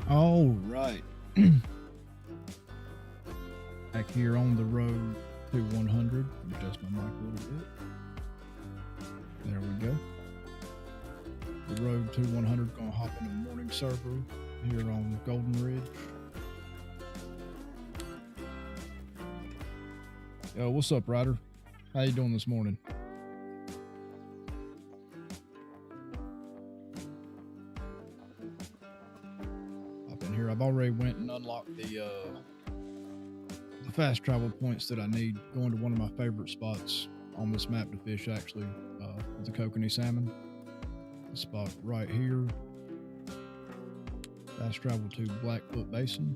All right. Back here on the road to 100. Adjust my mic a little bit. There we go. The road to 100 gonna hop into the morning server here on Golden Ridge. Yo, what's up, Ryder? How you doing this morning? Hop in here. I've already went and unlocked the fast travel points that I need going to one of my favorite spots on this map to fish, actually, the Kokanee salmon. The spot right here. Fast travel to Blackfoot Basin.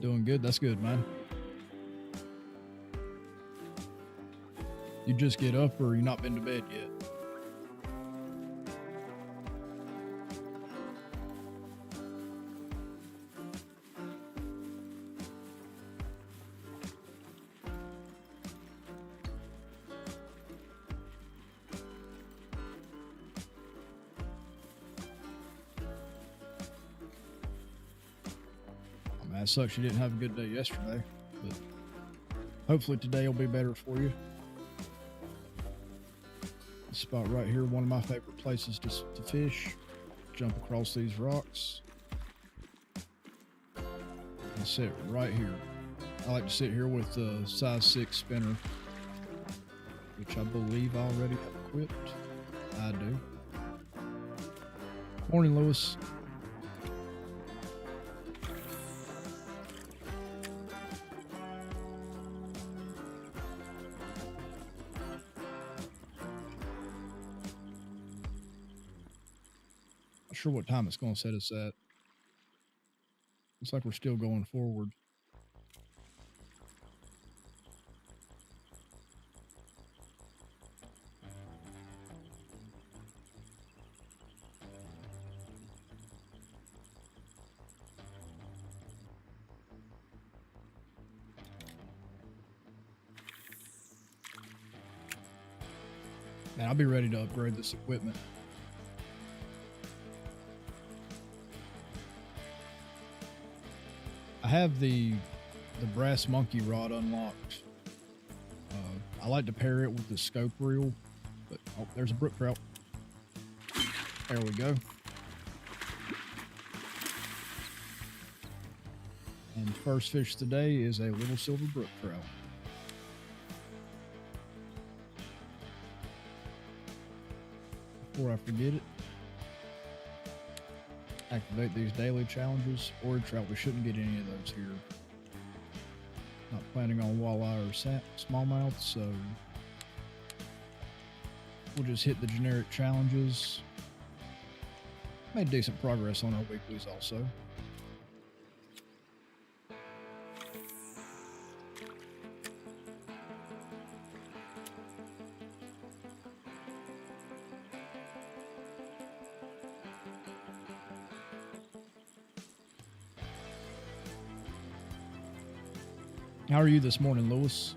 Doing good. That's good, man. You just get up, or you not been to bed yet? It sucks you didn't have a good day yesterday, but hopefully today will be better for you. This spot right here, one of my favorite places to fish. Jump across these rocks and sit right here. I like to sit here with the size 6 spinner, which I believe I already have equipped. I do. Morning, Lewis. Sure what time it's going to set us at. Looks like we're still going forward. Man, I'll be ready to upgrade this equipment. I have the brass monkey rod unlocked. I like to pair it with the scope reel, but oh, there's a brook trout. There we go. And first fish today is a little silver brook trout. Before I forget it, activate these daily challenges. Order trout, we shouldn't get any of those here. Not planning on walleye or smallmouth, so we'll just hit the generic challenges. Made decent progress on our weeklies also. How are you this morning, Lewis?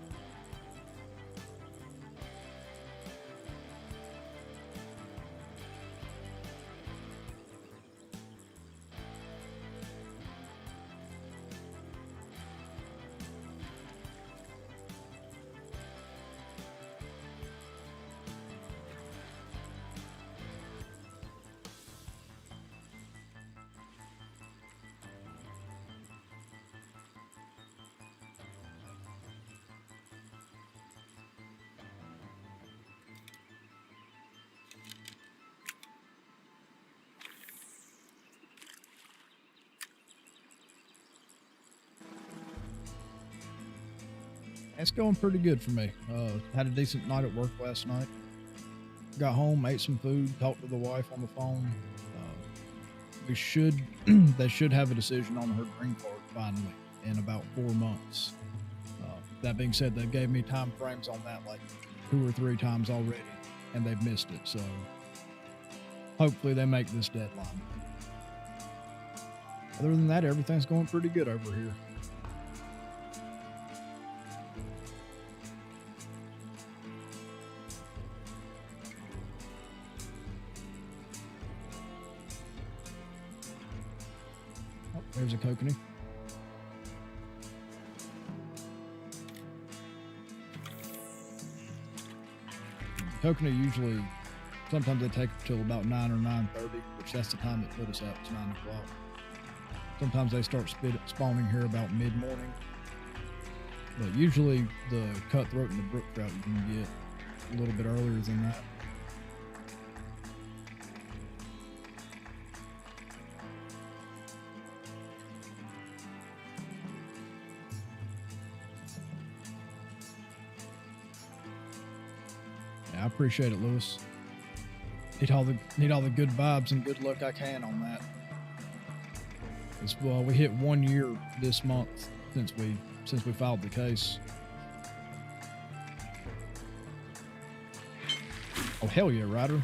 It's going pretty good for me. Had a decent night at work last night. Got home, ate some food, talked to the wife on the phone. They should have a decision on her green card finally in about 4 months. That being said, they gave me time frames on that like 2 or 3 times already, and they've missed it. So hopefully they make this deadline. Other than that, everything's going pretty good over here. There's a kokanee. Kokanee usually, sometimes they take till about 9 or 9:30, which that's the time that put us out. It's 9 o'clock. Sometimes they start spawning here about mid-morning. But usually the cutthroat and the brook trout you can get a little bit earlier than that. Yeah, I appreciate it, Lewis. Need all the good vibes and good luck I can on that. Well, we hit 1 year this month since we filed the case. Oh hell yeah, Ryder!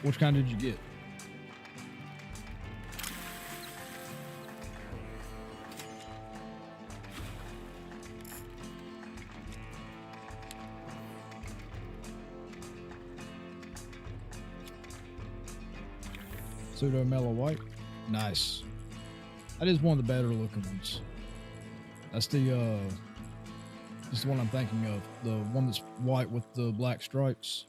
Which kind did you get? Pseudo mellow white. Nice. That is one of the better looking ones. That's the one I'm thinking of. The one that's white with the black stripes.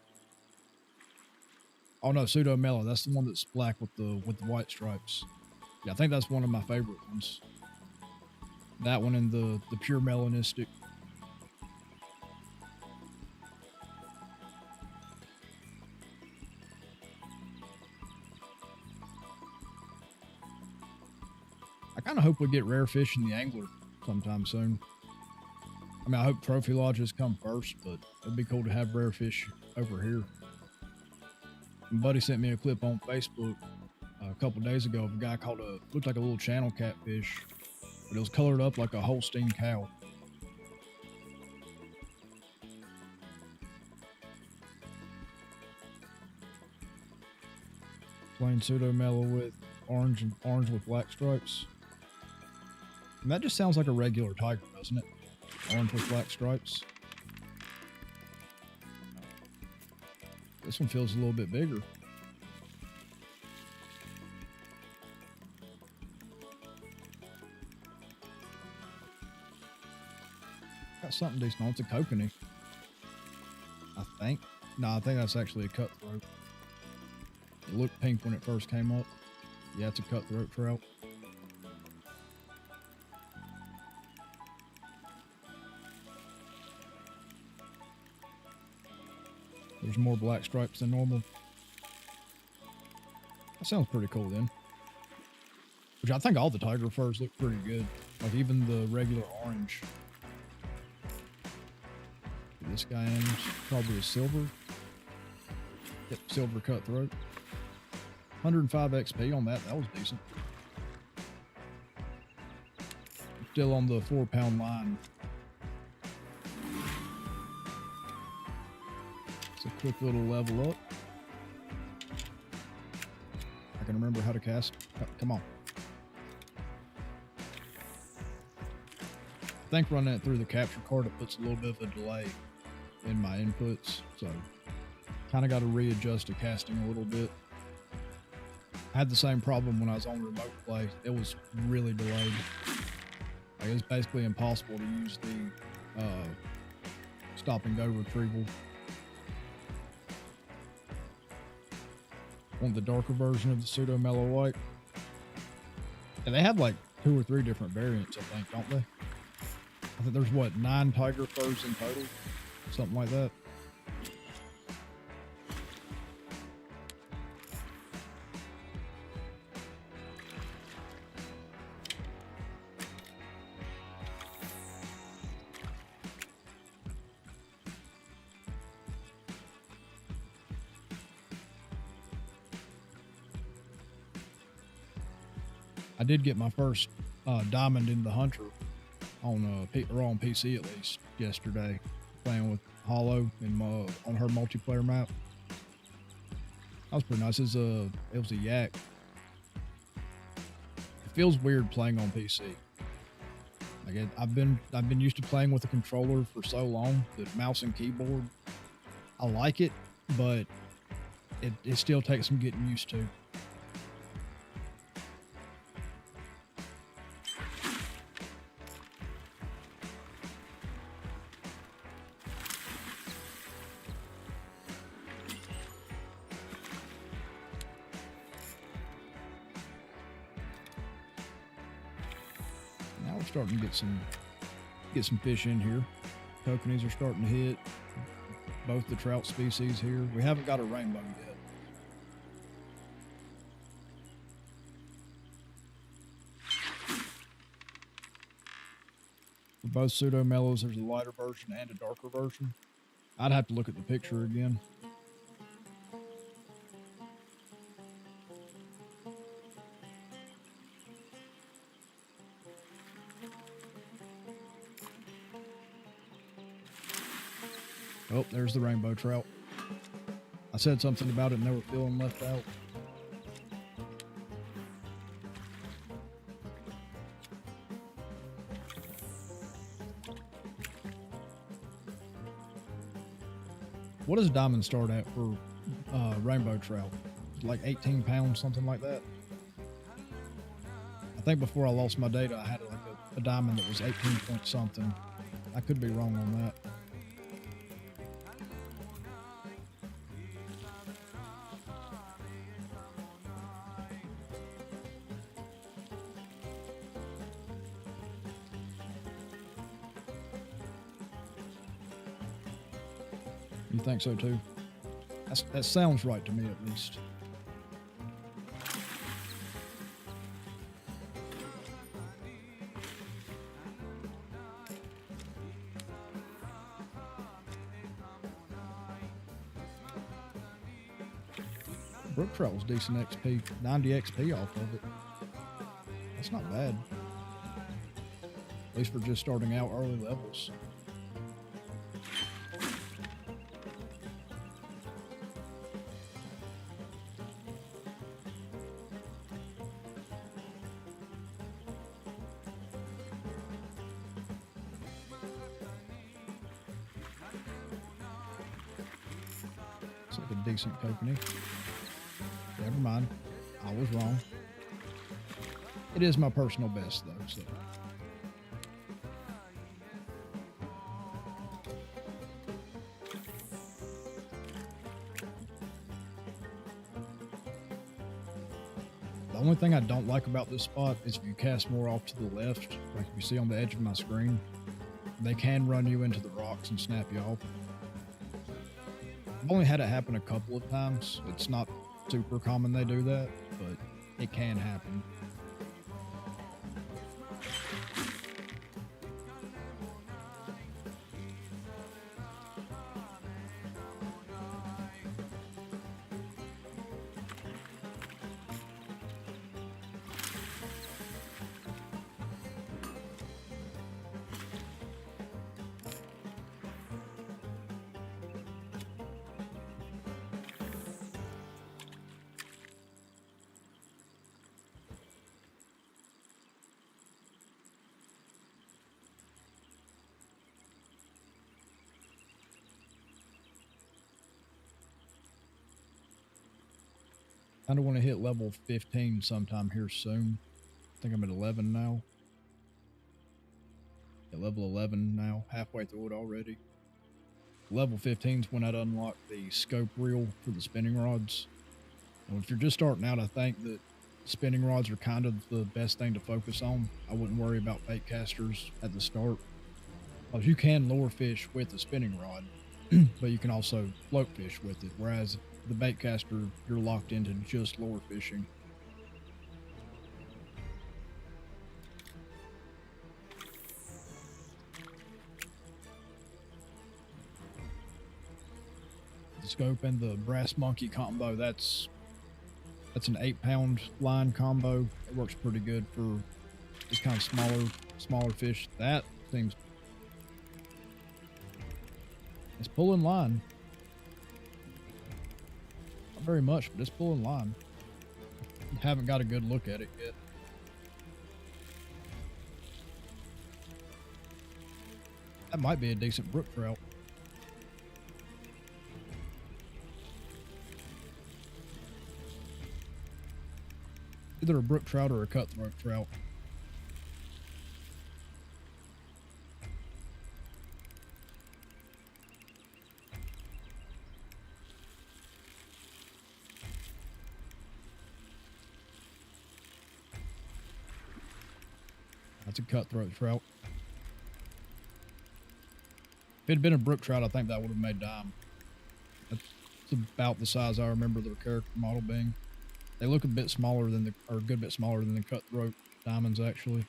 Oh no, pseudo mellow. That's the one that's black with the white stripes. Yeah, I think that's one of my favorite ones. That one and the pure melanistic. I kind of hope we get rare fish in the angler sometime soon. I mean, I hope trophy lodges come first, but it'd be cool to have rare fish over here. My buddy sent me a clip on Facebook a couple days ago of a guy looked like a little channel catfish, but it was colored up like a Holstein cow. Plain pseudo mellow with orange with black stripes. And that just sounds like a regular tiger, doesn't it? Orange with black stripes. This one feels a little bit bigger. Got something decent on. It's a kokanee, I think. No, I think that's actually a cutthroat. It looked pink when it first came up. Yeah, it's a cutthroat trout. There's more black stripes than normal. That sounds pretty cool then. Which I think all the tiger furs look pretty good. Like even the regular orange. This guy is probably a silver. Yep, silver cutthroat. 105 XP on that. That was decent. Still on the 4-pound line. It's a quick little level up. I can remember how to cast. Come on. I think running it through the capture card, it puts a little bit of a delay in my inputs. So kind of got to readjust to casting a little bit. I had the same problem when I was on remote play. It was really delayed. Like, it's basically impossible to use the stop and go retrieval. Want the darker version of the pseudo mellow white. And they have like 2 or 3 different variants, I think, don't they? I think there's what, 9 tiger furs in total? Something like that. I did get my first diamond in the hunter on PC at least yesterday, playing with Hollow in on her multiplayer map. That was pretty nice. It was a yak. It feels weird playing on PC. Like I've been used to playing with a controller for so long that mouse and keyboard, I like it, but it still takes some getting used to. starting to get some fish in here. Kokanees are starting to hit both the trout species here. We haven't got a rainbow yet. For both pseudo mellows, there's a lighter version and a darker version. I'd have to look at the picture again. Oh, there's the rainbow trout. I said something about it and they were feeling left out. What does diamond start at for rainbow trout? Like 18 pounds, something like that? I think before I lost my data, I had like a diamond that was 18 point something. I could be wrong on that. You think so too? That sounds right to me, at least. Brook trout was decent XP, 90 XP off of it. That's not bad. At least for just starting out early levels. It's like a decent kokanee. Never mind. I was wrong. It is my personal best, though, so. The only thing I don't like about this spot is if you cast more off to the left, like you see on the edge of my screen, they can run you into the rocks and snap you off. I've only had it happen a couple of times. It's not super common they do that, but it can happen. I want to hit level 15 sometime here soon. I think I'm at 11 now. At level 11 now, halfway through it already. Level 15 is when I'd unlock the scope reel for the spinning rods. And if you're just starting out, I think that spinning rods are kind of the best thing to focus on. I wouldn't worry about bait casters at the start. Because you can lure fish with a spinning rod, but you can also float fish with it. Whereas the bait caster, you're locked into just lure fishing. The scope and the brass monkey combo, that's an 8-pound line combo. It works pretty good for just kind of smaller fish. That seems, it's pulling line. Not very much, but it's pulling line. Haven't got a good look at it yet. That might be a decent brook trout. Either a brook trout or a cutthroat trout. That's a cutthroat trout. If it had been a brook trout, I think that would have made dime. That's about the size I remember their character model being. They look a bit smaller than or a good bit smaller than the cutthroat diamonds, actually.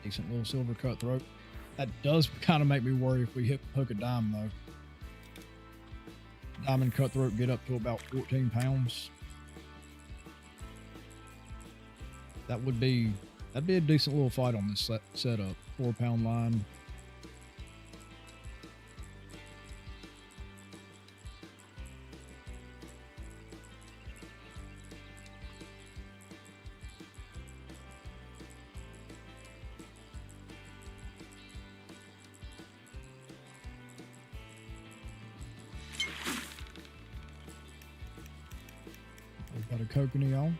Decent little silver cutthroat. That does kind of make me worry if we hook a dime, though. Diamond cutthroat get up to about 14 pounds. That'd be a decent little fight on this setup. 4-pound line. We've got a kokanee on.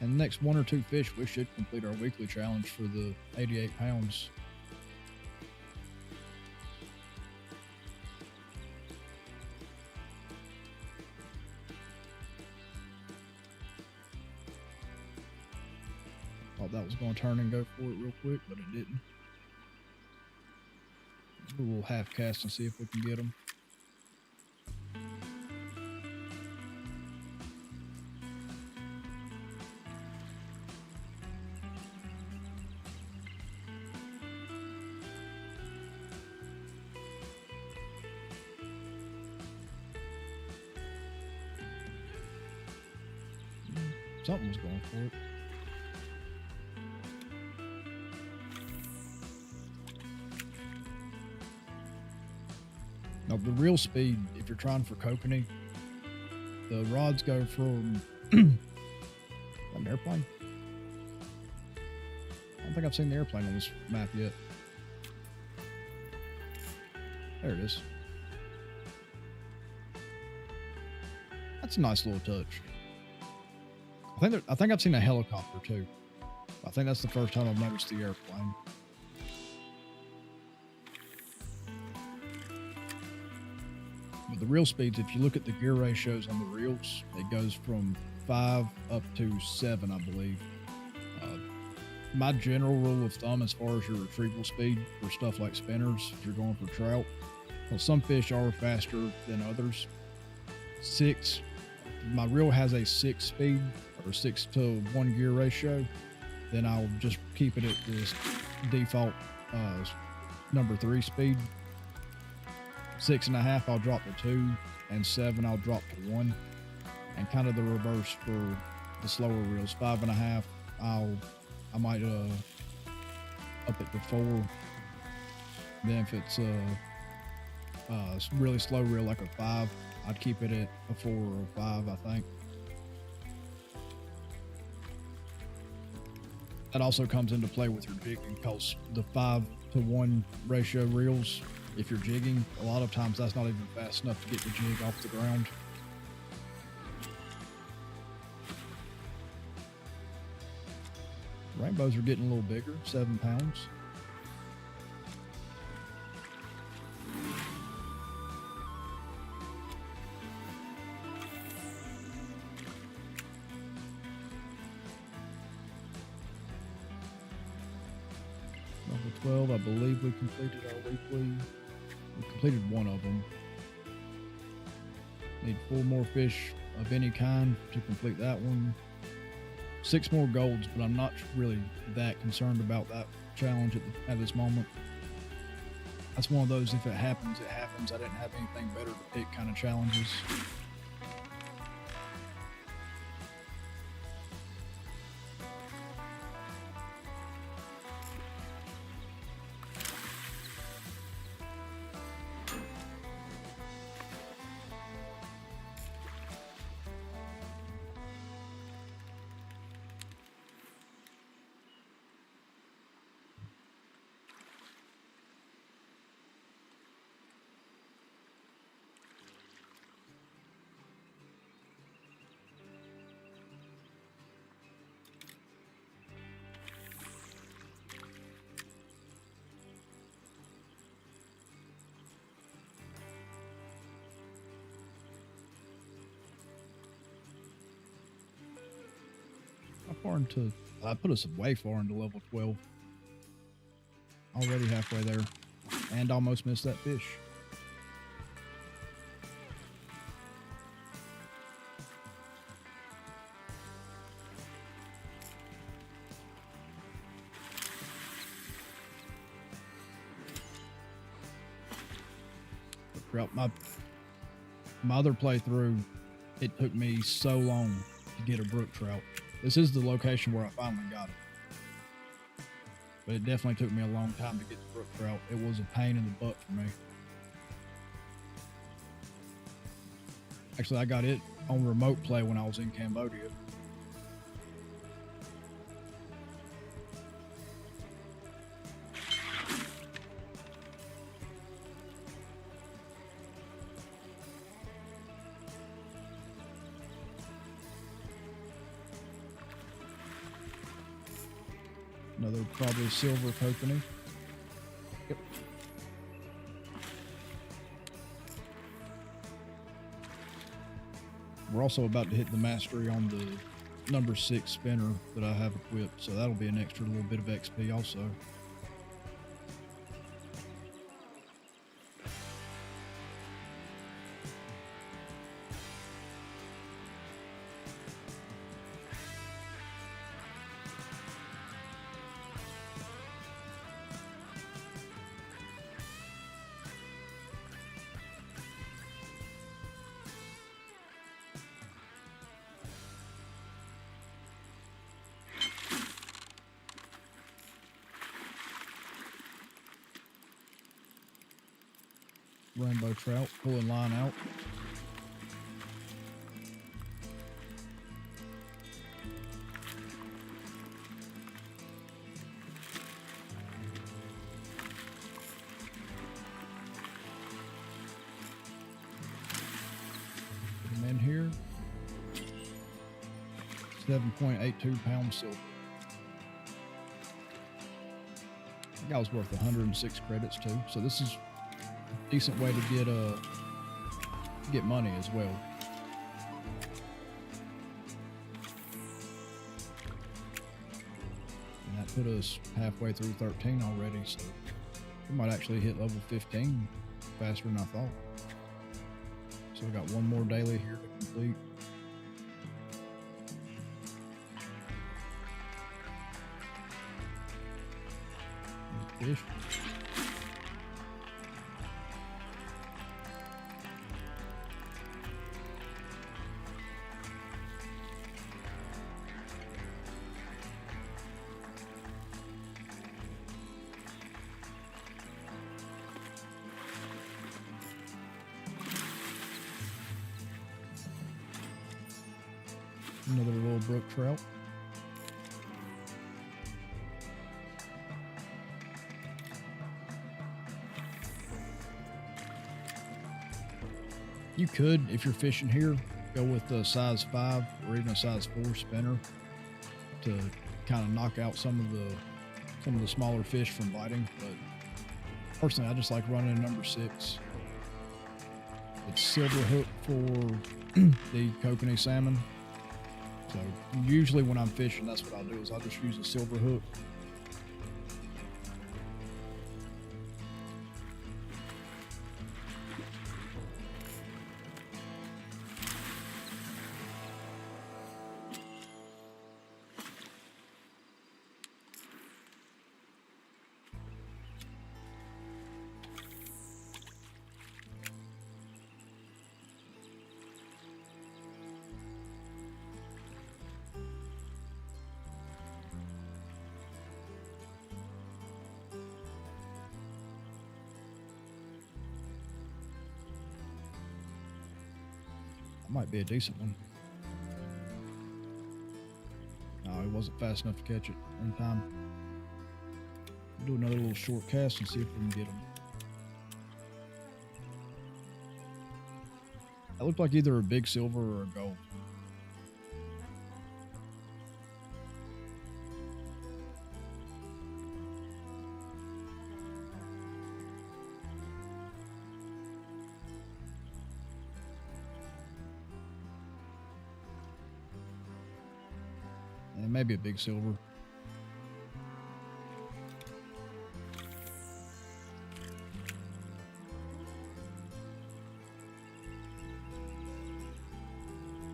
And the next 1 or 2 fish, we should complete our weekly challenge for the 88 pounds. Thought that was going to turn and go for it real quick, but it didn't. Do a little half cast and see if we can get them. Something was going for it. Now, the real speed, if you're trying for kokanee, the rods go from an airplane. I don't think I've seen the airplane on this map yet. There it is. That's a nice little touch. I think I've seen a helicopter too. I think that's the first time I've noticed the airplane. But the reel speeds, if you look at the gear ratios on the reels, it goes from 5 up to 7, I believe. My general rule of thumb as far as your retrieval speed for stuff like spinners, if you're going for trout, well, some fish are faster than others. 6, my reel has a 6 speed or 6-to-1 gear ratio, then I'll just keep it at this default number 3 speed. 6.5 I'll drop to 2, and 7 I'll drop to 1, and kind of the reverse for the slower reels. 5.5 I might up it to 4. Then if it's a really slow reel like a 5, I'd keep it at a 4 or a 5, I think. That also comes into play with your jigging, because the 5-to-1 ratio reels, if you're jigging, a lot of times that's not even fast enough to get the jig off the ground. Rainbows are getting a little bigger, 7 pounds. Level 12, I believe we completed our weekly. We completed one of them. Need 4 more fish of any kind to complete that one. 6 more golds, but I'm not really that concerned about that challenge at this moment. That's one of those, if it happens, it happens. I didn't have anything better to pick kind of challenges. far into? I put us way far into level 12. Already halfway there, and almost missed that fish. My other playthrough, it took me so long to get a brook trout. This is the location where I finally got it. But it definitely took me a long time to get the brook trout. It was a pain in the butt for me. Actually, I got it on remote play when I was in Cambodia. Another probably silver kokanee. Yep. We're also about to hit the mastery on the number 6 spinner that I have equipped, so that'll be an extra little bit of XP also. Rainbow trout, pulling line out. Put them in here. 7.82 pound silver. That guy was worth 106 credits too. So this is decent way to get money as well. And that put us halfway through 13 already, so we might actually hit level 15 faster than I thought. So we got one more daily here to complete. There's fish. Another little brook trout. You could, if you're fishing here, go with a size 5 or even a size 4 spinner to kind of knock out some of the smaller fish from biting. But personally, I just like running number 6. It's silver hook for the Kokanee salmon. So usually when I'm fishing, that's what I'll do is I'll just use a silver hook. Might be a decent one. No, it wasn't fast enough to catch it in time. Do another little short cast and see if we can get them. That looked like either a big silver or a gold. maybe a big silver.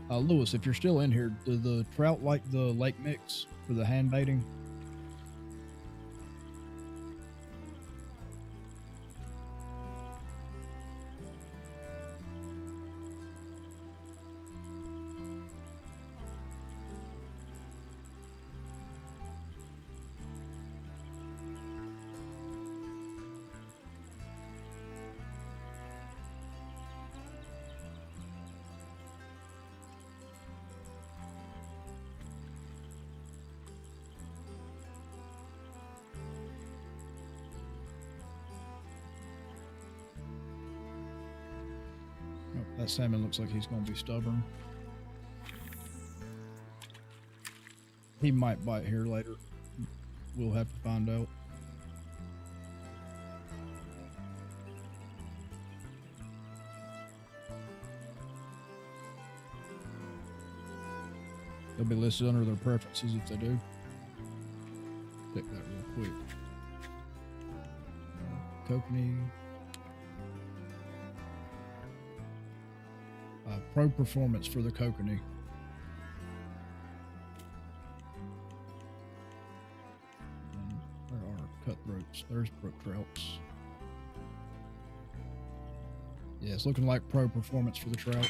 Lewis, if you're still in here, do the trout like the lake mix for the hand baiting? That salmon looks like he's going to be stubborn. He might bite here later. We'll have to find out. They'll be listed under their preferences if they do. Check that real quick. Kokanee. Pro performance for the Kokanee. There are cutthroats. There's brook trouts. Yeah, it's looking like pro performance for the trout.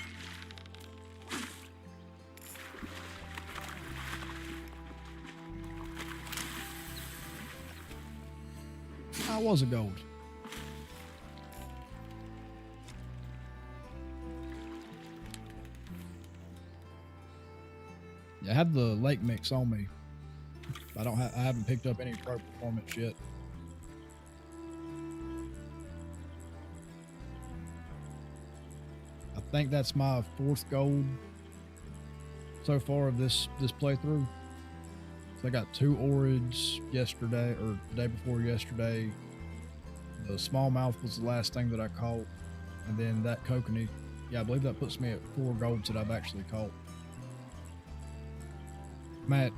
I was a gold. Yeah, I have the lake mix on me. I haven't picked up any pro performance yet. I think that's my 4th gold so far of this playthrough. So I got 2 orids yesterday, or the day before yesterday. The smallmouth was the last thing that I caught, and then that kokanee. Yeah, I believe that puts me at 4 golds that I've actually caught. I'm at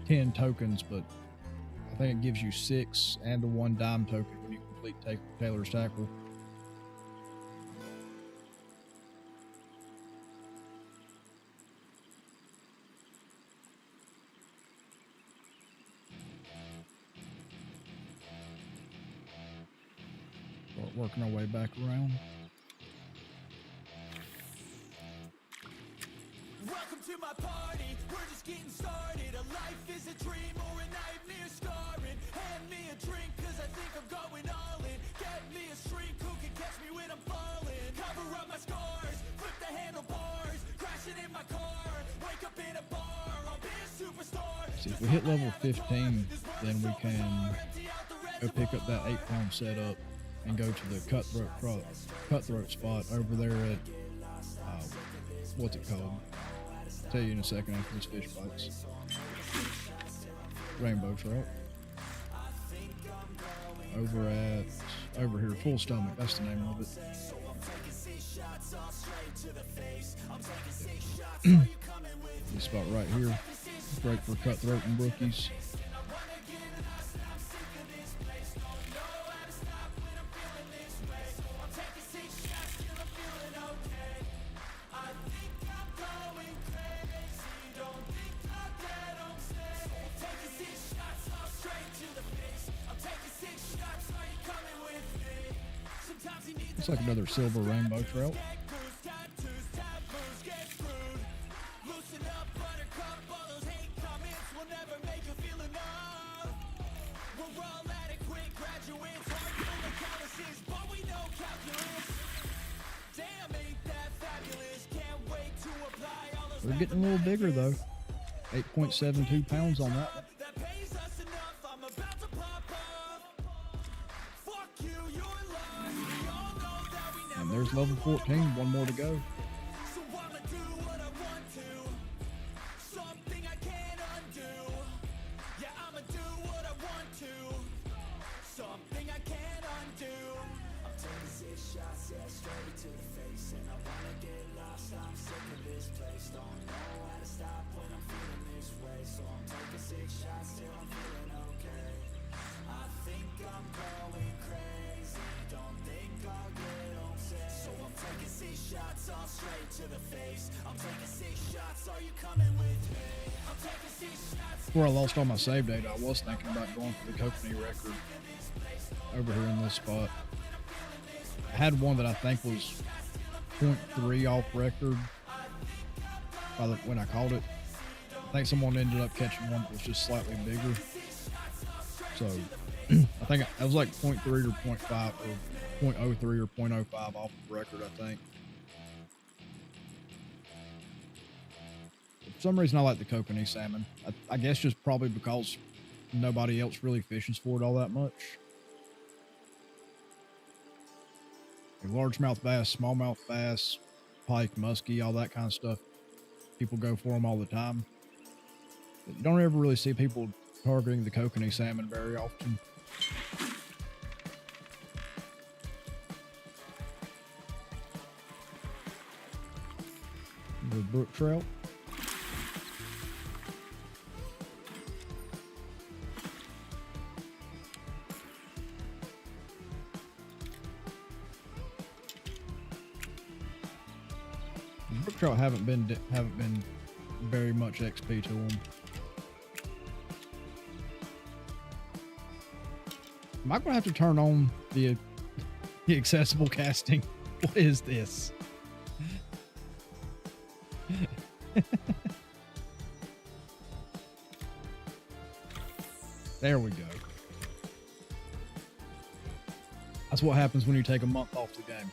10 tokens, but I think it gives you 6 and the 1 dime token when you complete Taylor's tackle. Start working our way back around. Welcome to my party, we're just getting started. A life is a dream or a nightmare scarring. Hand me a drink cause I think I'm going all in. Get me a shrink who can catch me when I'm falling. Cover up my scars, flip the handlebars. Crashing in my car, wake up in a bar. I'll be a superstar. See, if we hit level 15, then we can go pick up that 8-pound setup and go to the cutthroat spot over there at, what's it called? I'll tell you in a second after this fish bites. Rainbow trout. Over here, full stomach, that's the name of it. This spot right here, great for cutthroat and brookies. It's like another silver rainbow trout. They're getting a little bigger though. 8.72 pounds on that one. And there's level 14, one more to go. shots all straight to the face. I'm taking 6 shots, are you coming with me? I'm taking 6 shots. Before I lost all my save data, I was thinking about going for the Kokanee record over here in this spot. I had one that I think was 0.3 off record when I caught it. I think someone ended up catching one that was just slightly bigger. So I think it was like 0.3 or 0.5 or 0.03 or 0.05 off the record, I think. For some reason, I like the Kokanee salmon. I guess just probably because nobody else really fishes for it all that much. Largemouth bass, smallmouth bass, pike, muskie, all that kind of stuff. People go for them all the time. But you don't ever really see people targeting the Kokanee salmon very often. The brook trout. Brook trout haven't been very much XP to them. Am I gonna have to turn on the accessible casting? What is this? There we go. That's what happens when you take a month off the game.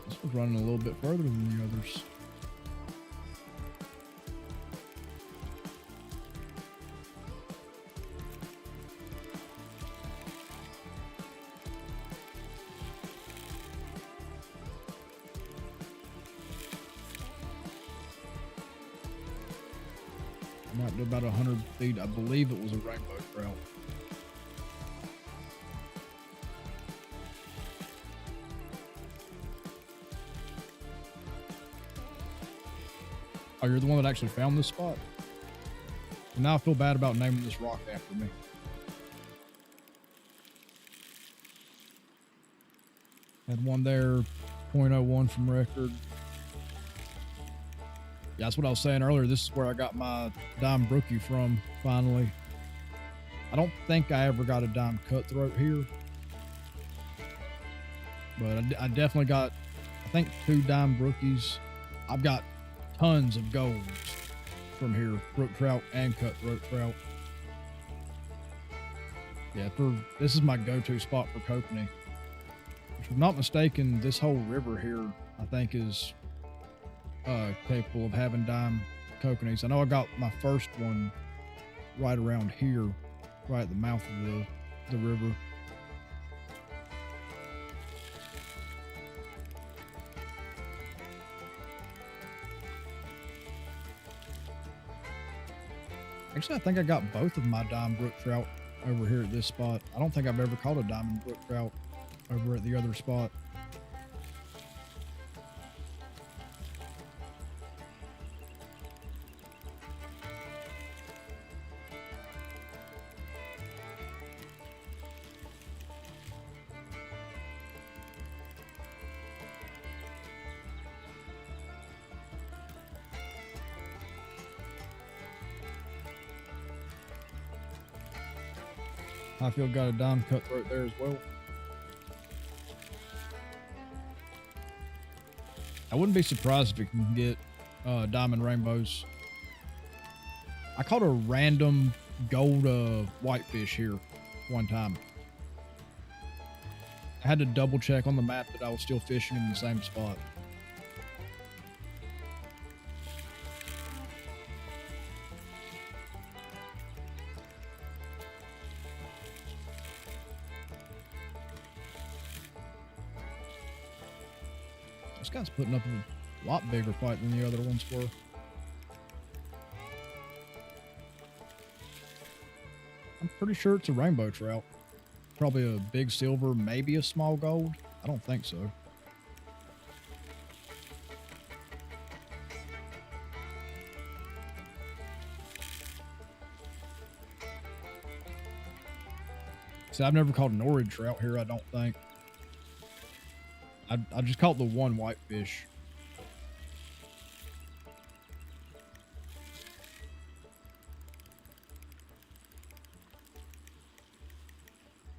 This was running a little bit further than the others. I might do about 100 feet. I believe it was a rainbow trout. Oh, you're the one that actually found this spot? And now I feel bad about naming this rock after me. Had one there, 0.01 from record. Yeah, that's what I was saying earlier. This is where I got my dime brookie from, finally. I don't think I ever got a dime cutthroat here. But I definitely got, I think, 2 dime brookies. I've got tons of golds from here, brook trout and cutthroat trout. Yeah, this is my go-to spot for Kokanee. If I'm not mistaken, this whole river here, I think, is capable of having dime Kokanees. I know I got my first one right around here, right at the mouth of the river. Actually, I think I got both of my dime brook trout over here at this spot. I don't think I've ever caught a diamond brook trout over at the other spot. I feel got a dime cutthroat there as well. I wouldn't be surprised if you can get diamond rainbows. I caught a random gold whitefish here one time. I had to double check on the map that I was still fishing in the same spot. This guy's putting up a lot bigger fight than the other ones were. I'm pretty sure it's a rainbow trout. Probably a big silver, maybe a small gold. I don't think so. See, I've never caught an orange trout here, I don't think. I just caught the one whitefish.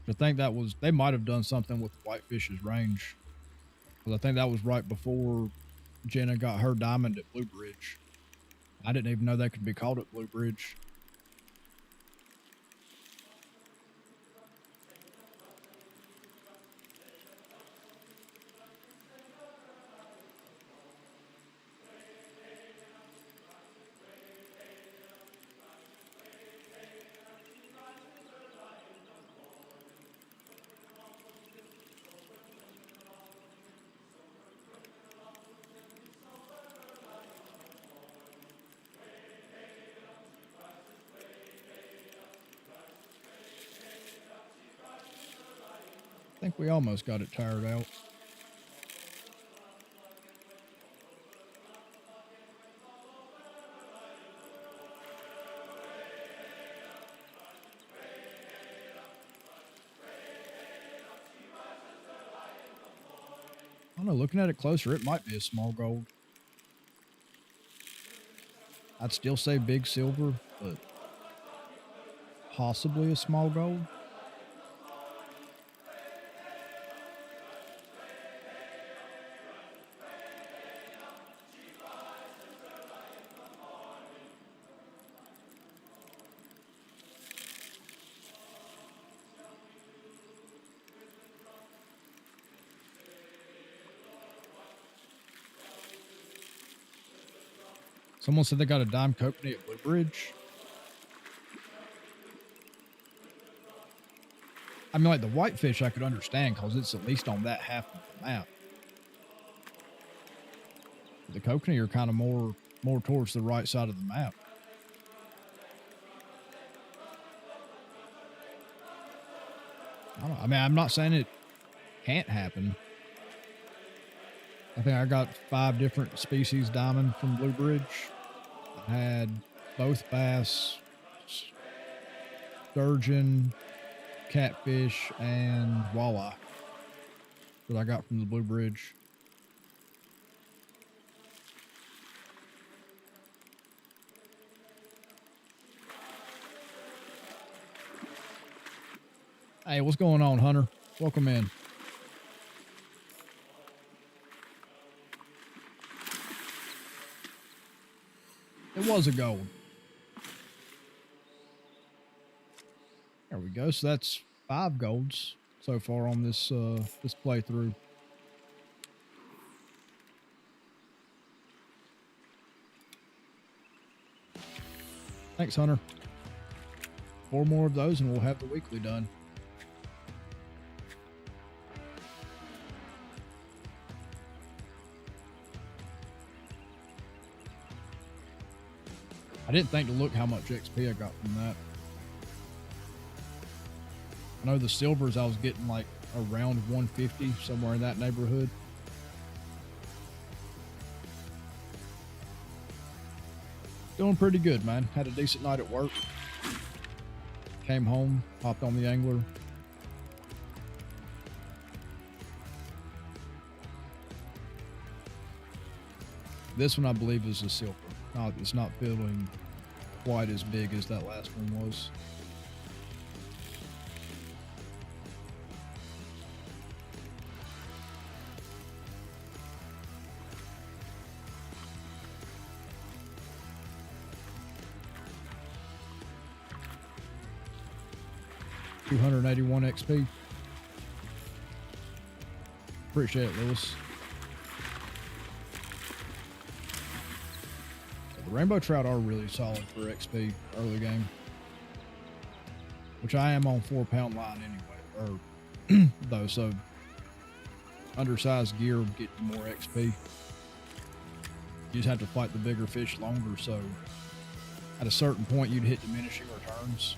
I think that was, they might have done something with whitefish's range. Because I think that was right before Jenna got her diamond at Blue Bridge. I didn't even know they could be caught at Blue Bridge. I think we almost got it tired out. I don't know, looking at it closer, it might be a small gold. I'd still say big silver, but possibly a small gold. Someone said they got a dime Kokanee at Blue Bridge. I mean, like the whitefish I could understand because it's at least on that half of the map. The Kokanee are kind of more towards the right side of the map. I mean, I'm not saying it can't happen. I think I got 5 different species diamond from Blue Bridge. I had both bass, sturgeon, catfish, and walleye that I got from the Blue Bridge. Hey, what's going on, Hunter? Welcome in. It was a gold. There we go. So that's 5 golds so far on this this playthrough. Thanks, Hunter. 4 more of those and we'll have the weekly done. I didn't think to look how much XP I got from that. I know the silvers I was getting like around 150, somewhere in that neighborhood. Doing pretty good, man. Had a decent night at work. Came home, hopped on the angler. This one I believe is a silver. It's not feeling quite as big as that last one was. $281 XP. Appreciate it, Lewis. The rainbow trout are really solid for XP early game, which I am on 4-pound line anyway, or though, so undersized gear get you more XP. You just have to fight the bigger fish longer, so at a certain point you'd hit diminishing returns.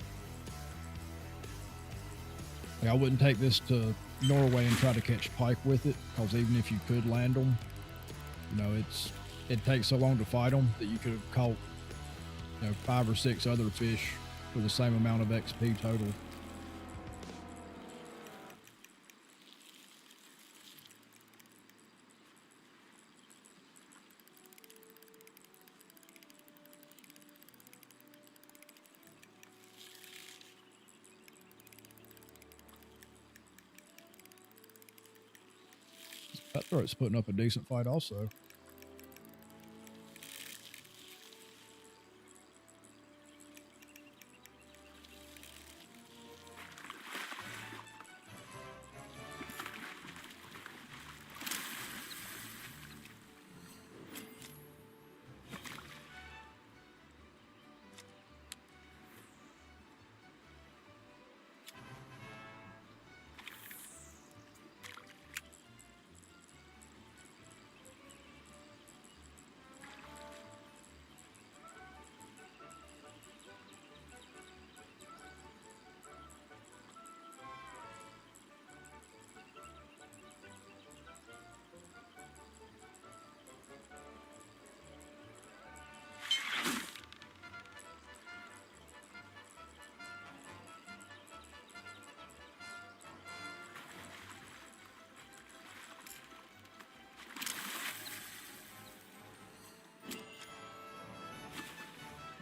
Like, I wouldn't take this to Norway and try to catch pike with it, because even if you could land them, you know, it takes so long to fight them that you could have caught, you know, 5 or 6 other fish for the same amount of XP total. Cutthroat's putting up a decent fight also.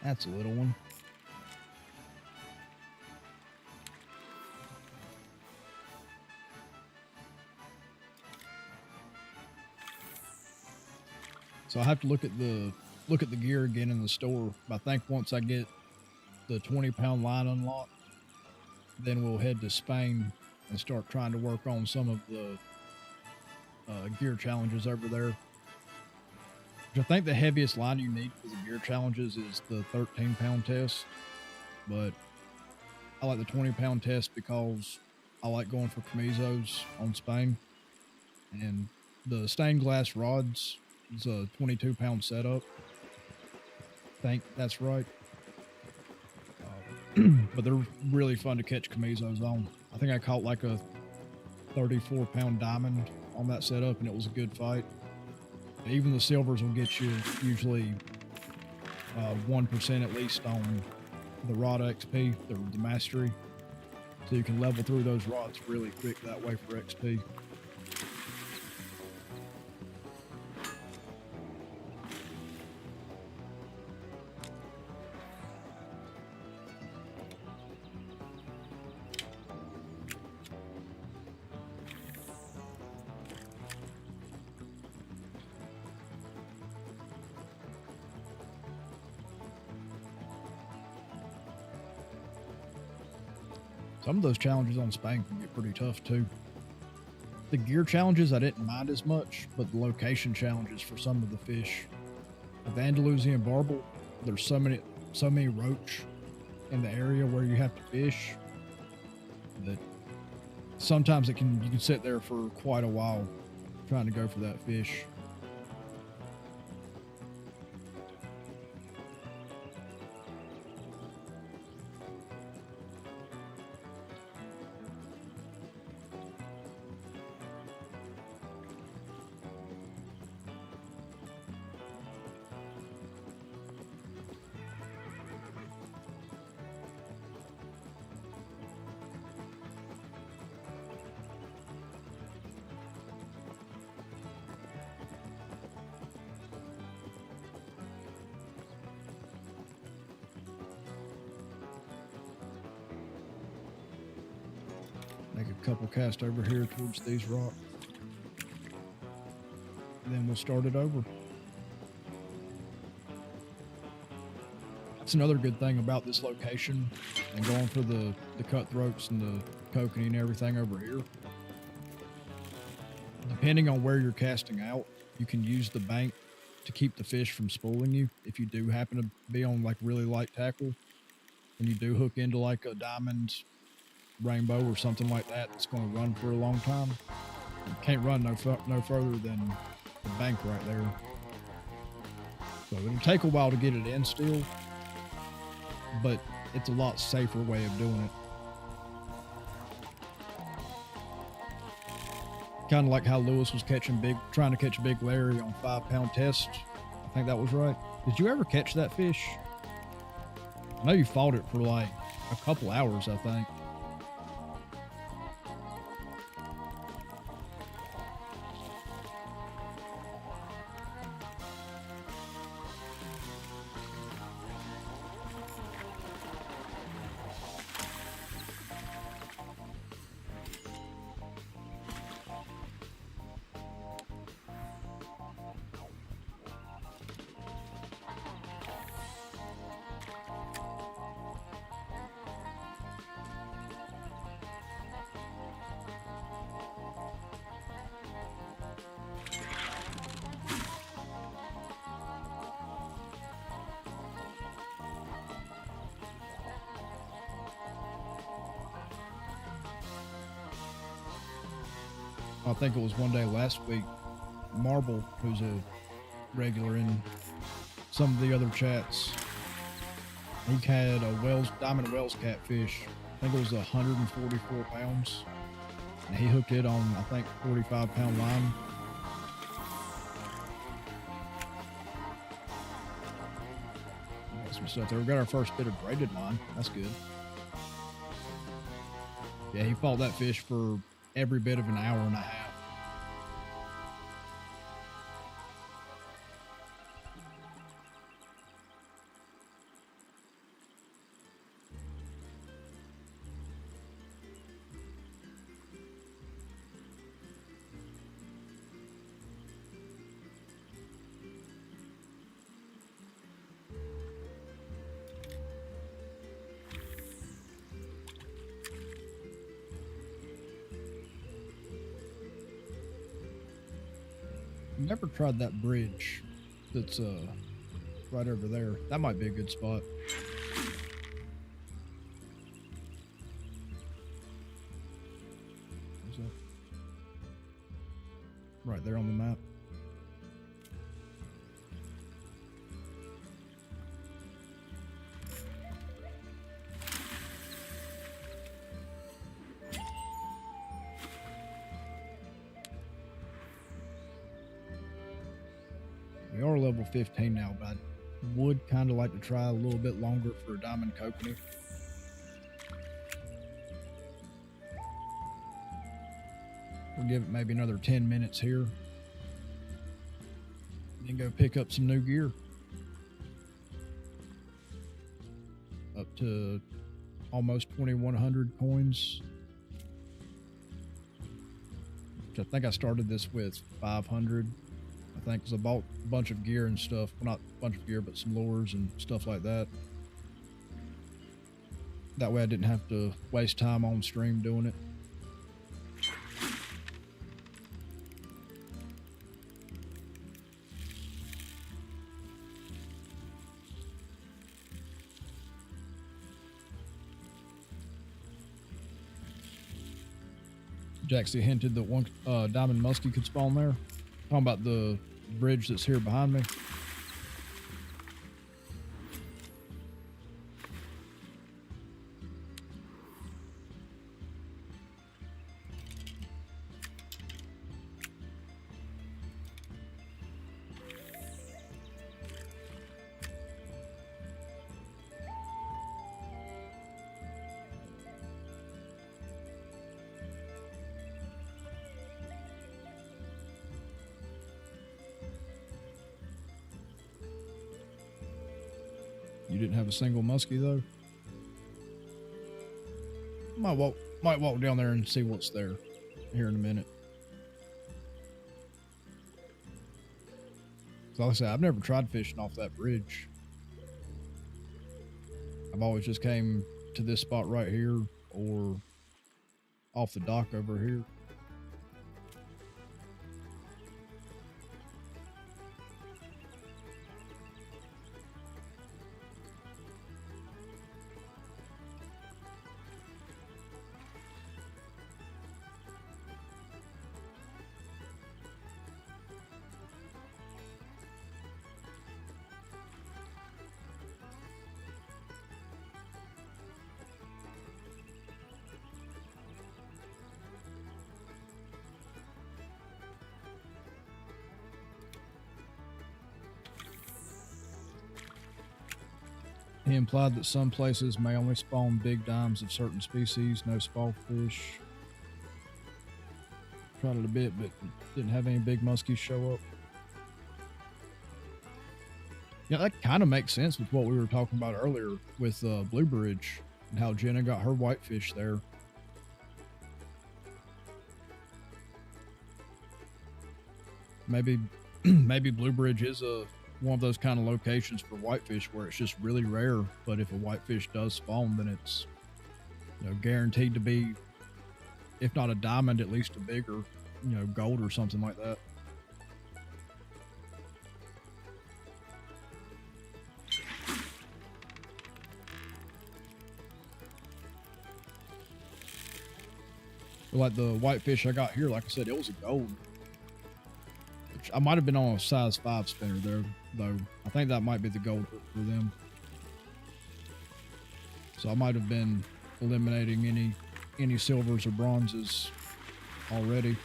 That's a little one. So I have to look at the gear again in the store. I think once I get the 20-pound line unlocked, then we'll head to Spain and start trying to work on some of the gear challenges over there. I think the heaviest line you need for the gear challenges is the 13-pound test, but I like the 20-pound test because I like going for camisos on Spain, and the stained glass rods is a 22-pound setup. I think that's right. But they're really fun to catch camisos on. I think I caught like a 34-pound diamond on that setup, and it was a good fight. Even the silvers will get you usually 1% at least on the rod XP, the mastery. So you can level through those rods really quick that way for XP. Some of those challenges on Spain can get pretty tough too. The gear challenges I didn't mind as much, but the location challenges for some of the fish. With Andalusian barbel, there's so many roach in the area where you have to fish that sometimes you can sit there for quite a while trying to go for that fish. Make a couple casts over here towards these rocks. And then we'll start it over. That's another good thing about this location and going for the cutthroats and the kokanee and everything over here. Depending on where you're casting out, you can use the bank to keep the fish from spooling you. If you do happen to be on like really light tackle and you do hook into like a diamond, rainbow or something like that that's going to run for a long time, you can't run no further than the bank right there. So it'll take a while to get it in still, but it's a lot safer way of doing it. Kind of like how Lewis was trying to catch Big Larry on 5-pound test. I think that was right. Did you ever catch that fish? I know you fought it for like a couple hours, I think. I think it was one day last week, Marble, who's a regular in some of the other chats, he had a diamond Wells catfish. I think it was 144 pounds. And he hooked it on, I think, 45-pound line. Got some stuff there. We got our first bit of braided line. That's good. Yeah, he fought that fish for every bit of an hour and a half. Never tried that bridge that's right over there. That might be a good spot. Where's that? Right there on the map. We are level 15 now, but I would kind of like to try a little bit longer for a diamond kokanee. We'll give it maybe another 10 minutes here. Then go pick up some new gear. Up to almost 2,100 coins. Which I think I started this with 500. I think, because I bought a bunch of gear and stuff. Well, not a bunch of gear, but some lures and stuff like that. That way I didn't have to waste time on stream doing it. Jaxie hinted that one diamond muskie could spawn there. Talking about the bridge that's here behind me. You didn't have a single muskie though? Might walk down there and see what's there here in a minute. So like I said, I've never tried fishing off that bridge. I've always just came to this spot right here or off the dock over here. He implied that some places may only spawn big dimes of certain species, no small fish. Tried it a bit, but didn't have any big muskies show up. Yeah, that kind of makes sense with what we were talking about earlier with Blue Bridge and how Jenna got her whitefish there. Maybe Blue Bridge is one of those kind of locations for whitefish where it's just really rare, but if a whitefish does spawn, then it's guaranteed to be, if not a diamond, at least a bigger, gold or something like that. But like the whitefish I got here, like I said, it was a gold. Which I might have been on a size 5 spinner there, though. I think that might be the gold for them. So I might have been eliminating any silvers or bronzes already.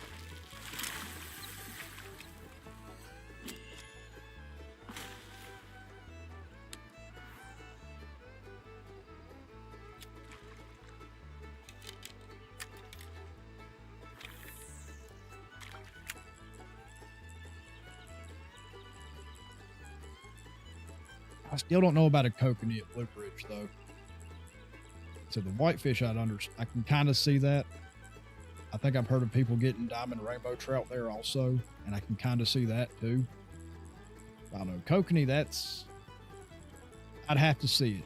I still don't know about a kokanee at Blue Bridge, though. So the whitefish, I can kind of see that. I think I've heard of people getting diamond rainbow trout there also, and I can kind of see that too. I don't know. Kokanee, I'd have to see it.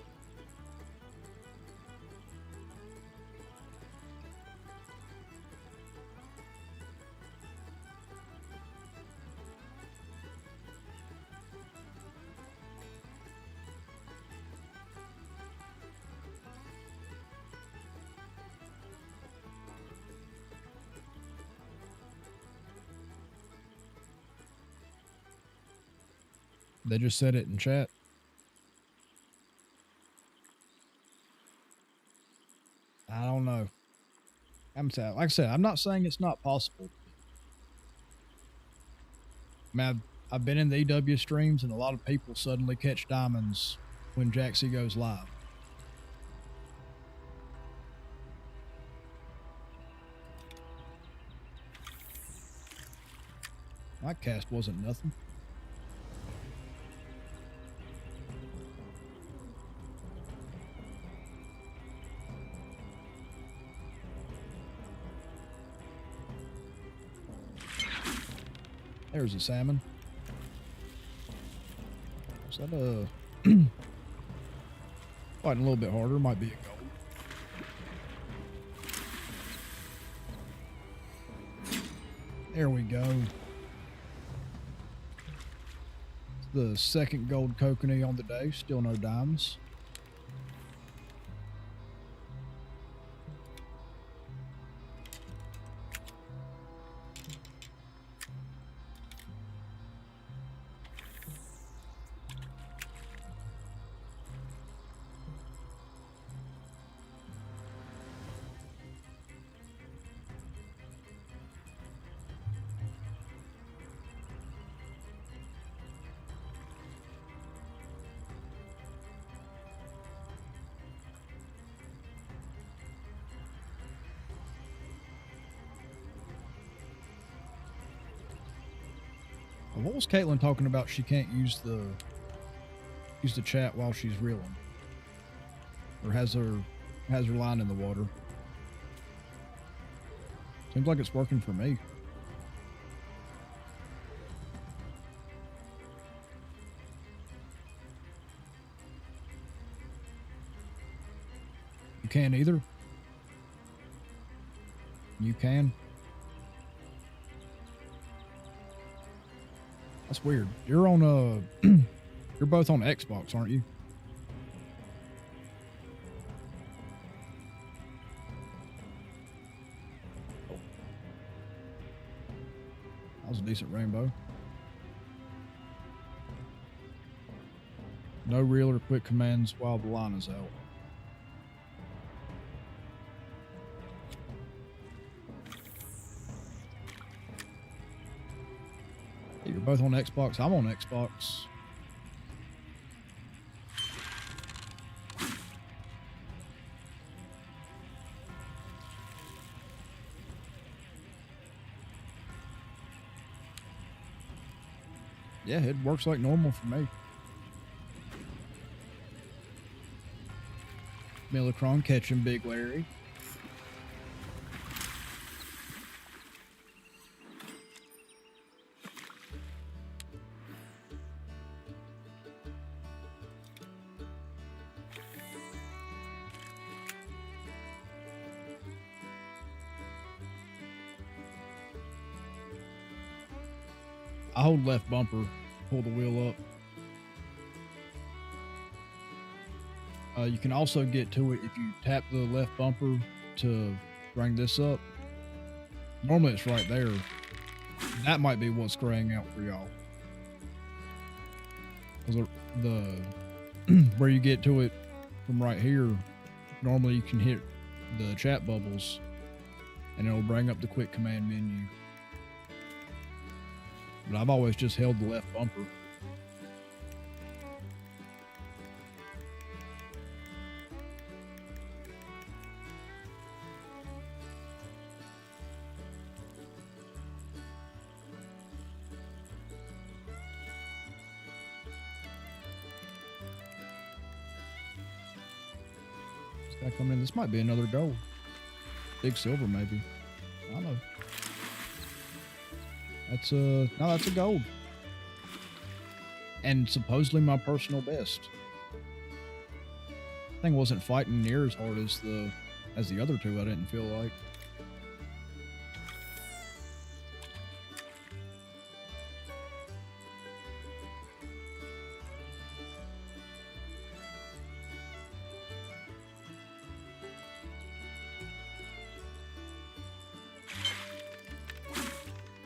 They just said it in chat. I don't know. Like I said, I'm not saying it's not possible. I mean, I've been in the EW streams, and a lot of people suddenly catch diamonds when Jaxie goes live. My cast wasn't nothing. There's a salmon. Is that a fighting a little bit harder? Might be a gold. There we go. The second gold kokanee on the day. Still no dimes. What was Caitlin talking about? She can't use the chat while she's reeling, or has her line in the water. Seems like it's working for me. You can't either. You can. That's weird. You're on you're both on Xbox, aren't you? That was a decent rainbow. No reel or quick commands while the line is out. You're both on Xbox. I'm on Xbox. Yeah, it works like normal for me. Millicron catching Big Larry. I hold left bumper, pull the wheel up. You can also get to it if you tap the left bumper to bring this up. Normally it's right there. That might be what's graying out for y'all. Because the where you get to it from right here, normally you can hit the chat bubbles and it'll bring up the quick command menu. But I've always just held the left bumper. Come in. This might be another gold. Big silver, maybe. I don't know. That's no, that's a gold. And supposedly my personal best. Thing wasn't fighting near as hard as the other two, I didn't feel like.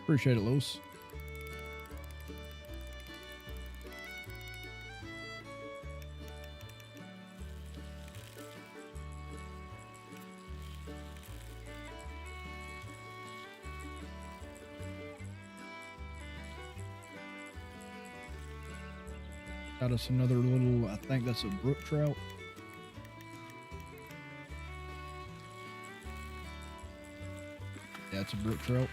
Appreciate it, Lewis. Got us another little, I think that's a brook trout. Yeah, it's a brook trout.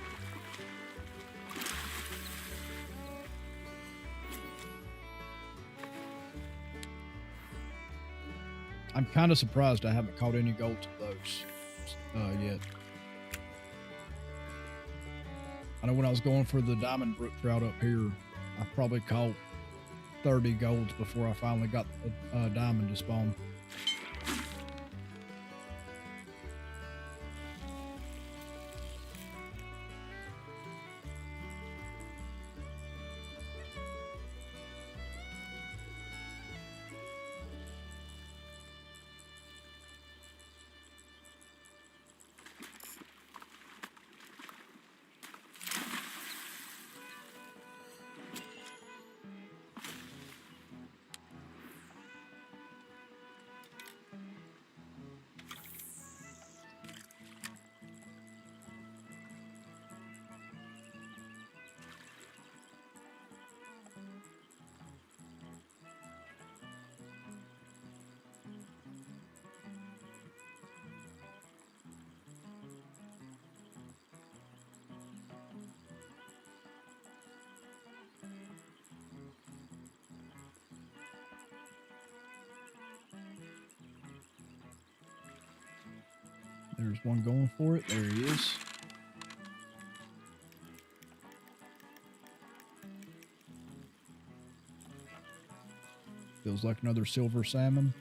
I'm kind of surprised I haven't caught any golds of those yet. I know when I was going for the diamond brook trout up here, I probably caught 30 golds before I finally got a diamond to spawn. There's one going for it. There he is. Feels like another silver salmon.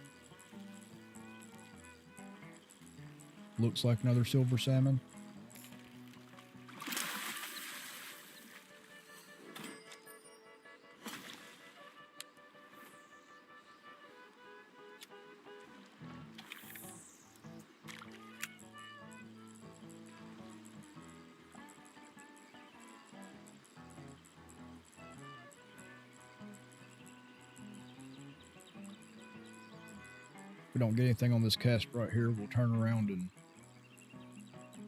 Looks like another silver salmon. If we don't get anything on this cast right here, we'll turn around and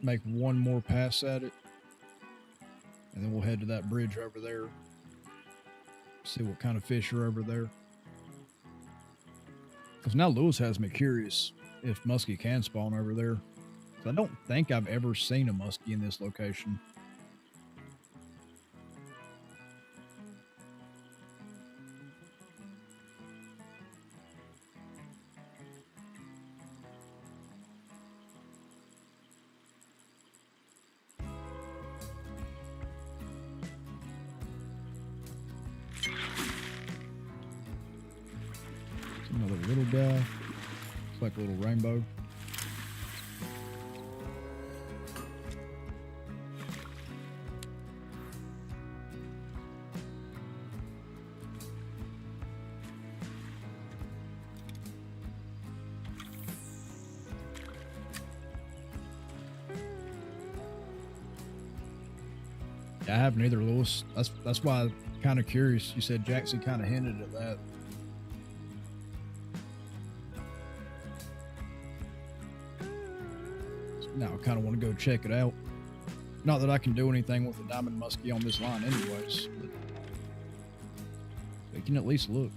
make one more pass at it. And then we'll head to that bridge over there. See what kind of fish are over there. Because now Lewis has me curious if muskie can spawn over there. I don't think I've ever seen a muskie in this location. like a little rainbow. Yeah, I haven't either, Lewis. That's why I'm kind of curious. You said Jackson kind of hinted at that. So now I kind of want to go check it out. Not that I can do anything with a diamond muskie on this line anyways, but we can at least look.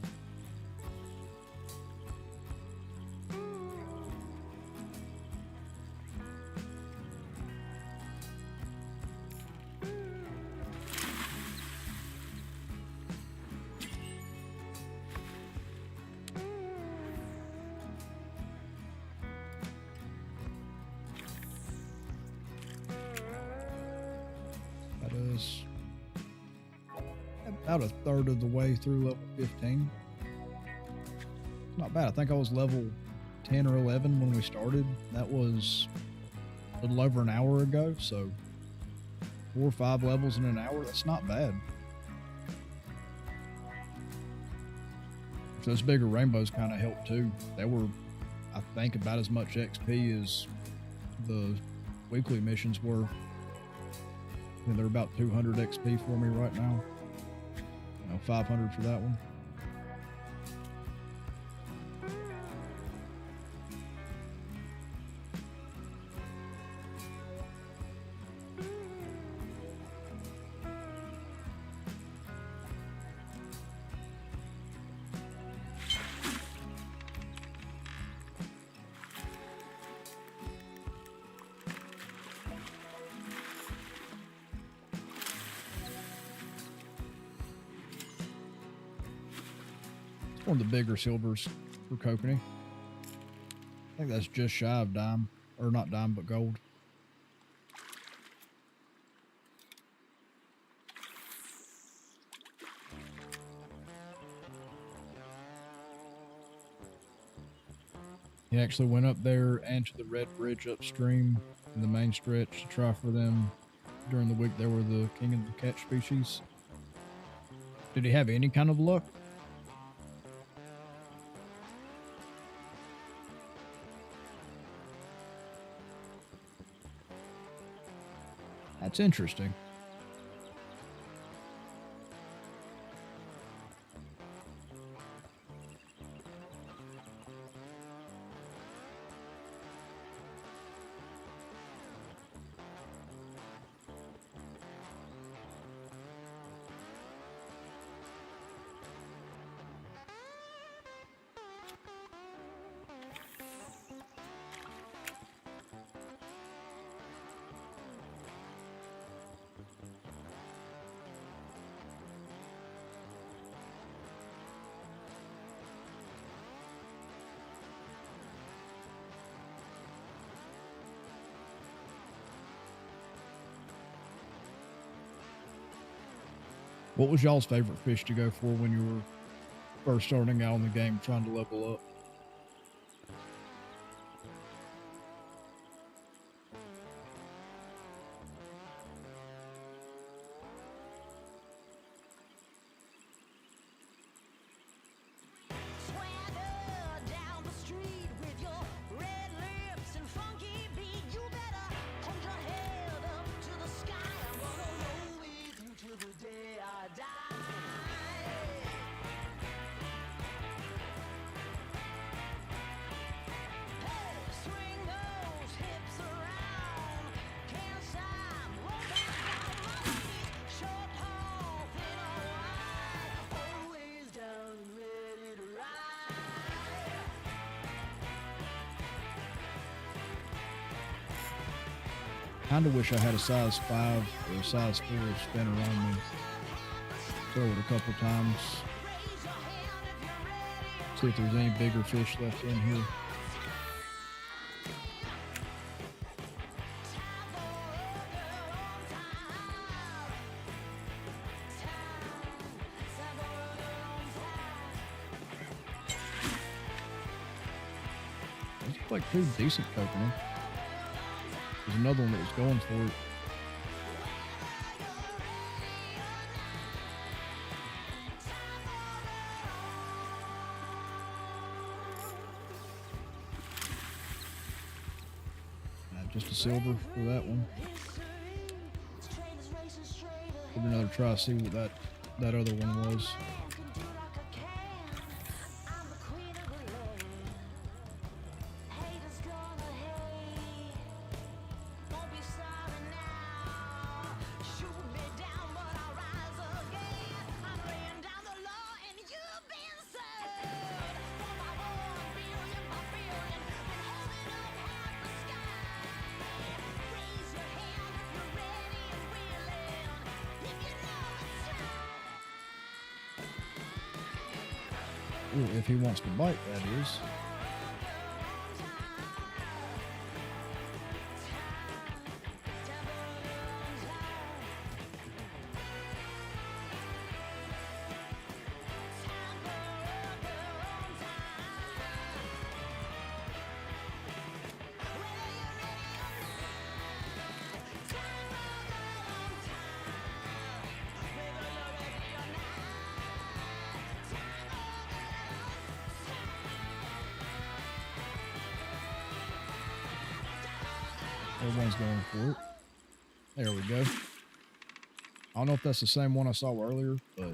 That is about a third of the way through level 15. Not bad. I think I was level 10 or 11 when we started. That was a little over an hour ago, so 4 or 5 levels in an hour. That's not bad. Those bigger rainbows kind of helped too. They were, I think, about as much XP as the weekly missions were. And they're about 200 XP for me right now. 500 for that one. One of the bigger silvers for Kokanee. I think that's just shy of dime, or not dime, but gold. He actually went up there and to the Red Bridge upstream in the main stretch to try for them. During the week they were the king of the catch species. Did he have any kind of luck? That's interesting. What was y'all's favorite fish to go for when you were first starting out in the game trying to level up? Kinda wish I had a size 5 or a size 4 spinner on me. Throw it a couple times. See if there's any bigger fish left in here. like two decent Kokanee. There's another one that was going for it. Just a silver for that one. Give it another try, see what that other one was. Ooh, if he wants to bite, that is. Everyone's going for it. There we go. I don't know if that's the same one I saw earlier, but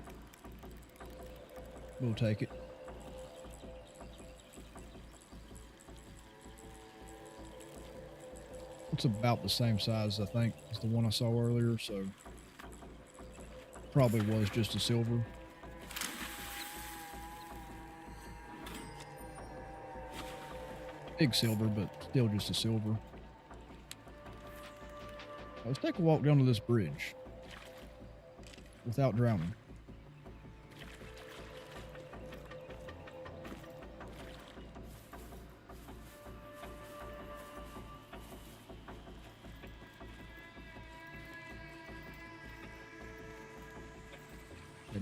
we'll take it. It's about the same size, I think, as the one I saw earlier, so probably was just a silver. Big silver, but still just a silver. Let's take a walk down to this bridge without drowning.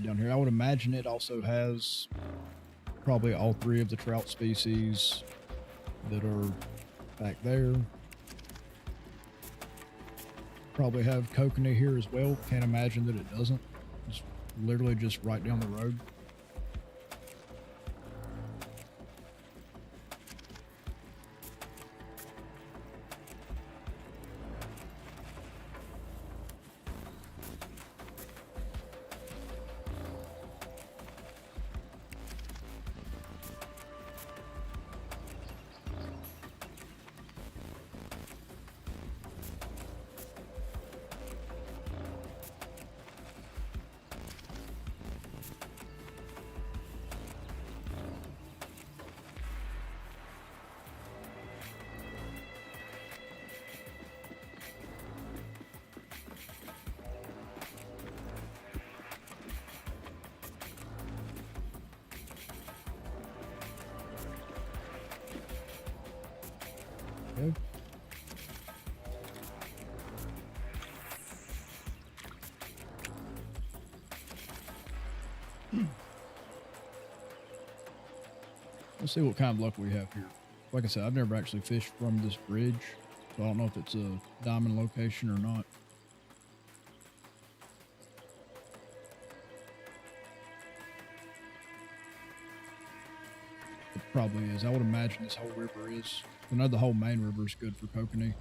Down here, I would imagine it also has probably all three of the trout species that are back there. Probably have Kokanee here as well. Can't imagine that it doesn't. It's literally just right down the road. Go. Let's see what kind of luck we have here. Like I said, I've never actually fished from this bridge, so I don't know if it's a diamond location or not. It probably is. I would imagine this whole river is. I know the whole main river is good for Kokanee.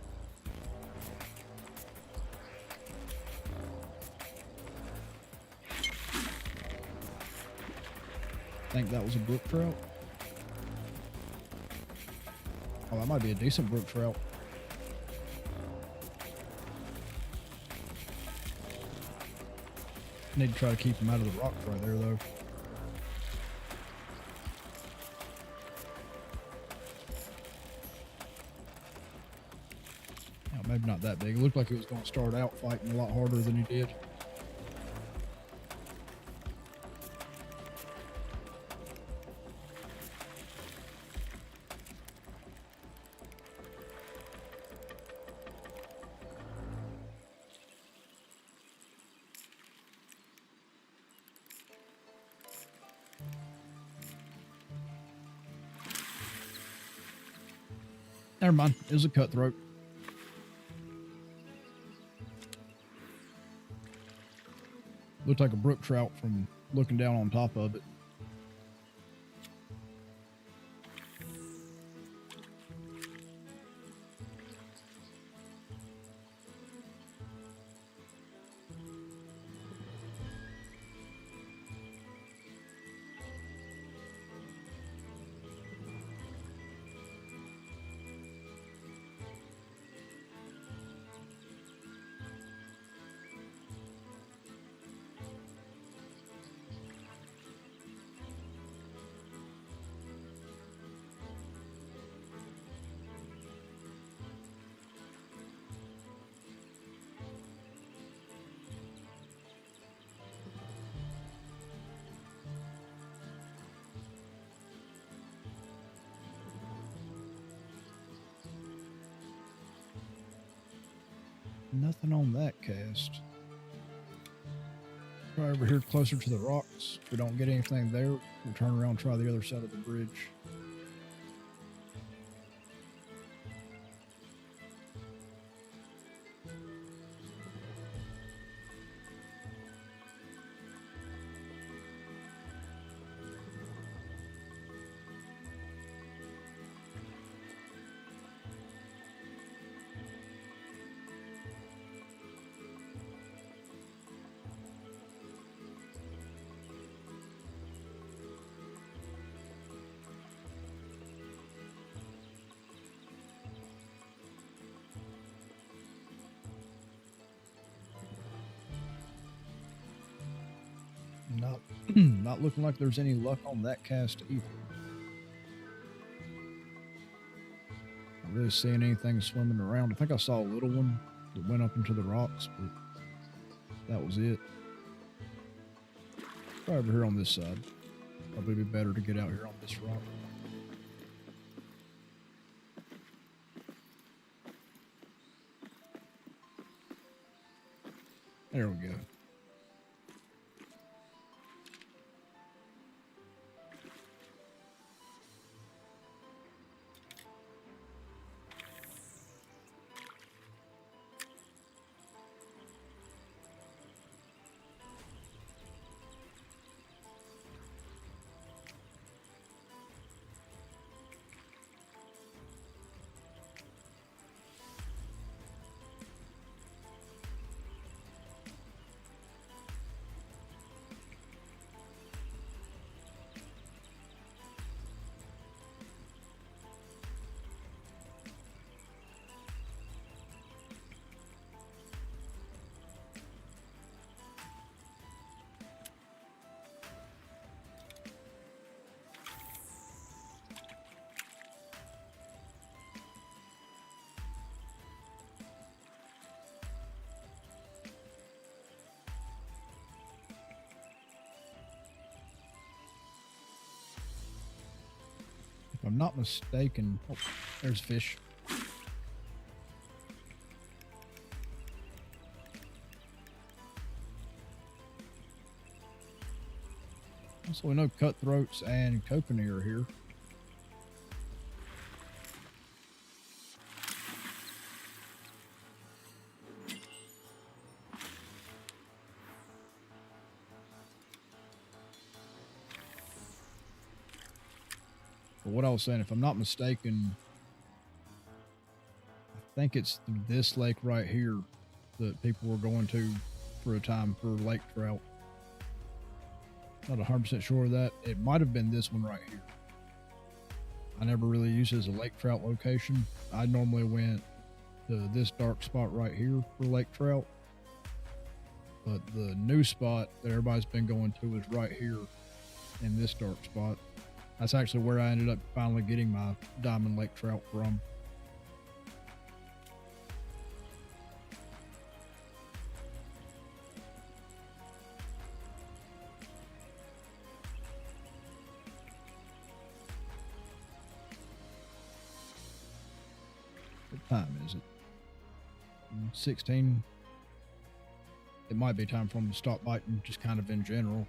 I think that was a brook trout. Oh, that might be a decent brook trout. Need to try to keep him out of the rocks right there, though. Oh, maybe not that big. It looked like it was going to start out fighting a lot harder than he did. Never mind. It was a cutthroat. Looked like a brook trout from looking down on top of it. Nothing on that cast. Try over here closer to the rocks. If we don't get anything there, we'll turn around and try the other side of the bridge. Not looking like there's any luck on that cast either. Not really seeing anything swimming around. I think I saw a little one that went up into the rocks, but that was it. Try over here on this side. Probably be better to get out here on this rock. There we go. If I'm not mistaken, oh, there's fish. So we know cutthroats and kokanee are here. But what I was saying, if I'm not mistaken, I think it's this lake right here that people were going to for a time for lake trout. Not 100% sure of that. It might have been this one right here. I never really used it as a lake trout location. I normally went to this dark spot right here for lake trout. But the new spot that everybody's been going to is right here in this dark spot. That's actually where I ended up finally getting my diamond lake trout from. What time is it? 16. It might be time for them to stop biting, just kind of in general.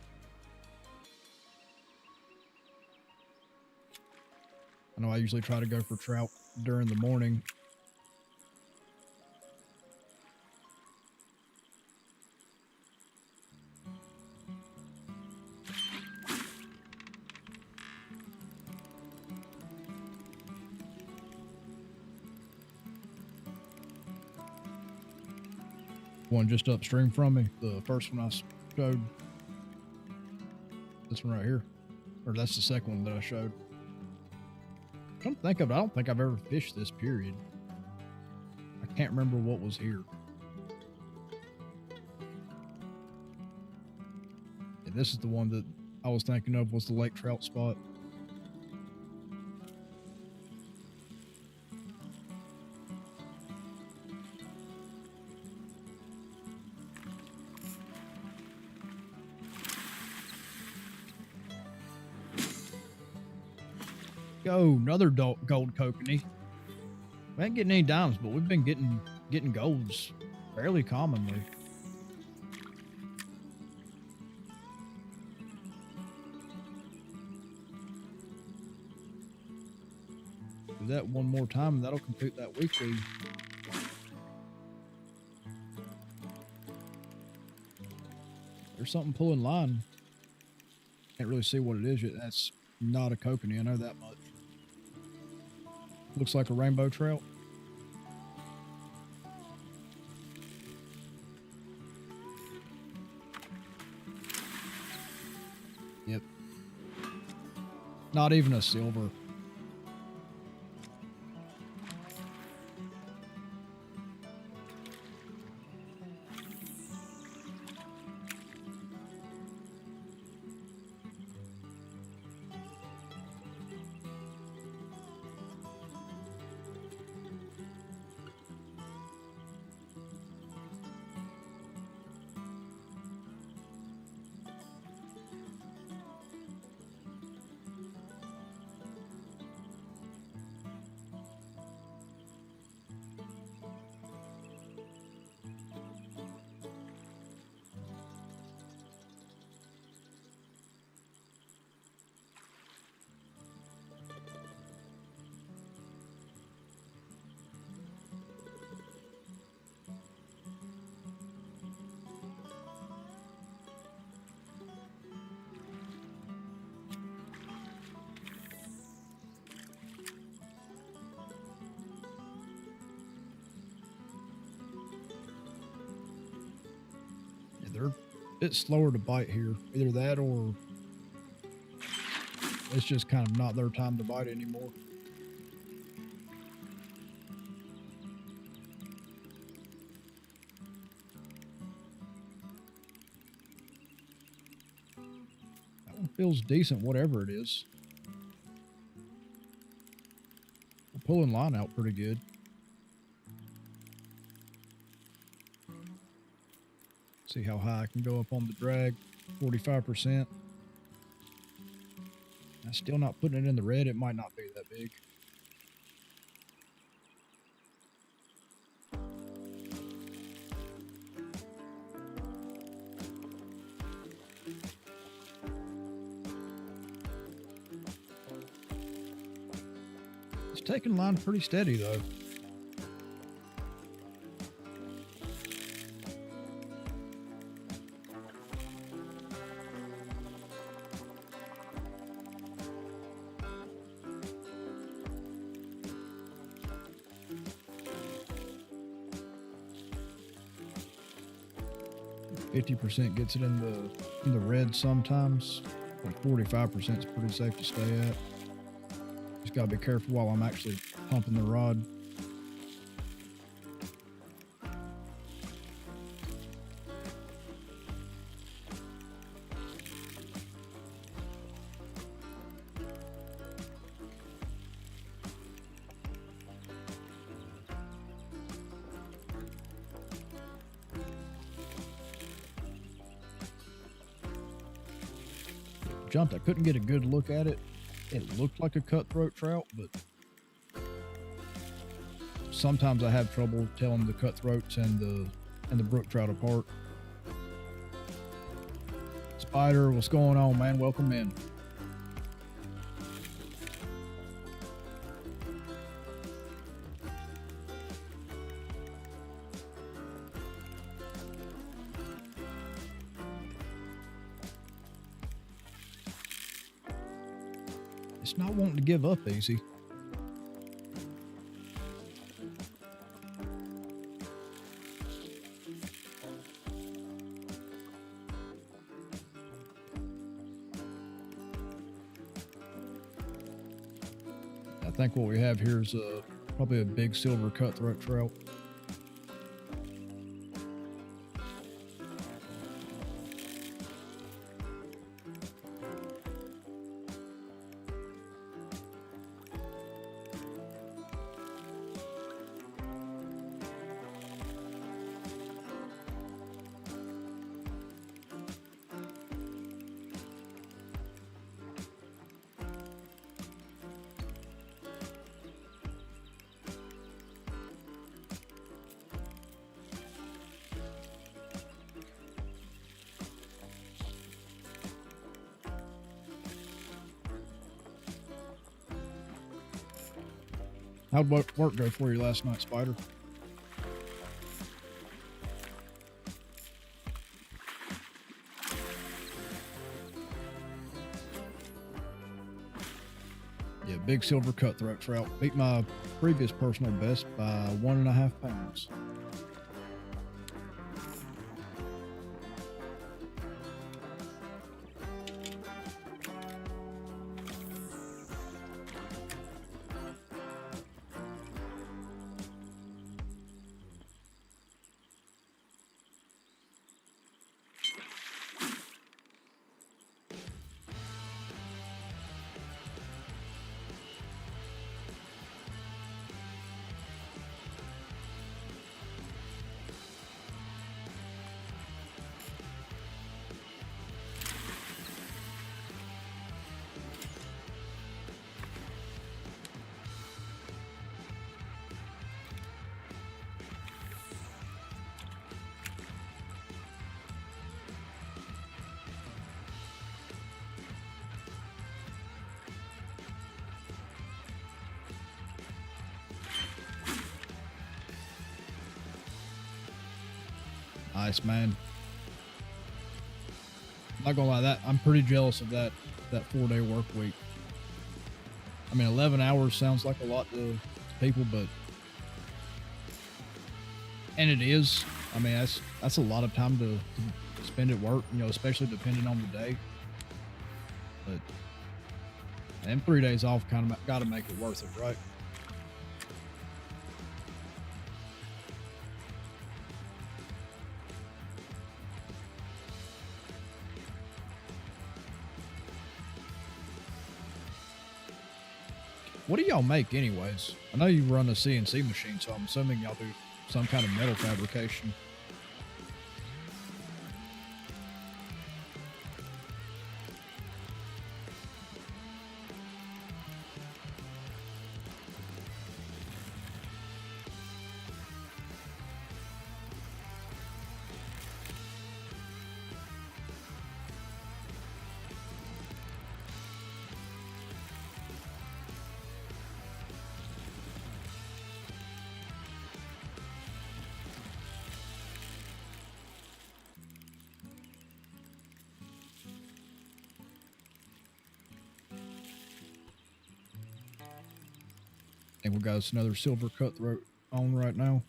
I know I usually try to go for trout during the morning. One just upstream from me, the first one I showed. This one right here. Or that's the second one that I showed. Come think of it, I don't think I've ever fished this period. I can't remember what was here. And this is the one that I was thinking of was the lake trout spot. Go, another gold kokanee. We ain't getting any dimes, but we've been getting golds fairly commonly. Do that one more time, and that'll complete that weekly. There's something pulling line. Can't really see what it is yet. That's not a kokanee, I know that much. Looks like a rainbow trout. Yep. Not even a silver. They're a bit slower to bite here. Either that or it's just kind of not their time to bite anymore. That one feels decent, whatever it is. We're pulling line out pretty good. See how high I can go up on the drag, 45%. I'm still not putting it in the red. It might not be that big. It's taking line pretty steady though. %, gets it in the red sometimes, but 45% is pretty safe to stay at. Just gotta be careful while I'm actually pumping the rod. Jumped. I couldn't get a good look at it. It looked like a cutthroat trout, but sometimes I have trouble telling the cutthroats and the brook trout apart. Spider, what's going on, man? Welcome in. It's not wanting to give up easy. I think what we have here is probably a big silver cutthroat trout. How'd work go for you last night, Spider? Yeah, big silver cutthroat trout. Beat my previous personal best by 1.5 pounds. Nice, man. I'm not gonna lie, I'm pretty jealous of that 4-day work week. I mean, 11 hours sounds like a lot to people, and it is. I mean, that's a lot of time to spend at work, you know, especially depending on the day. But and 3 days off kind of got to make it worth it, right? What do y'all make anyways? I know you run a CNC machine, so I'm assuming y'all do some kind of metal fabrication. I think we got us another silver cutthroat on right now.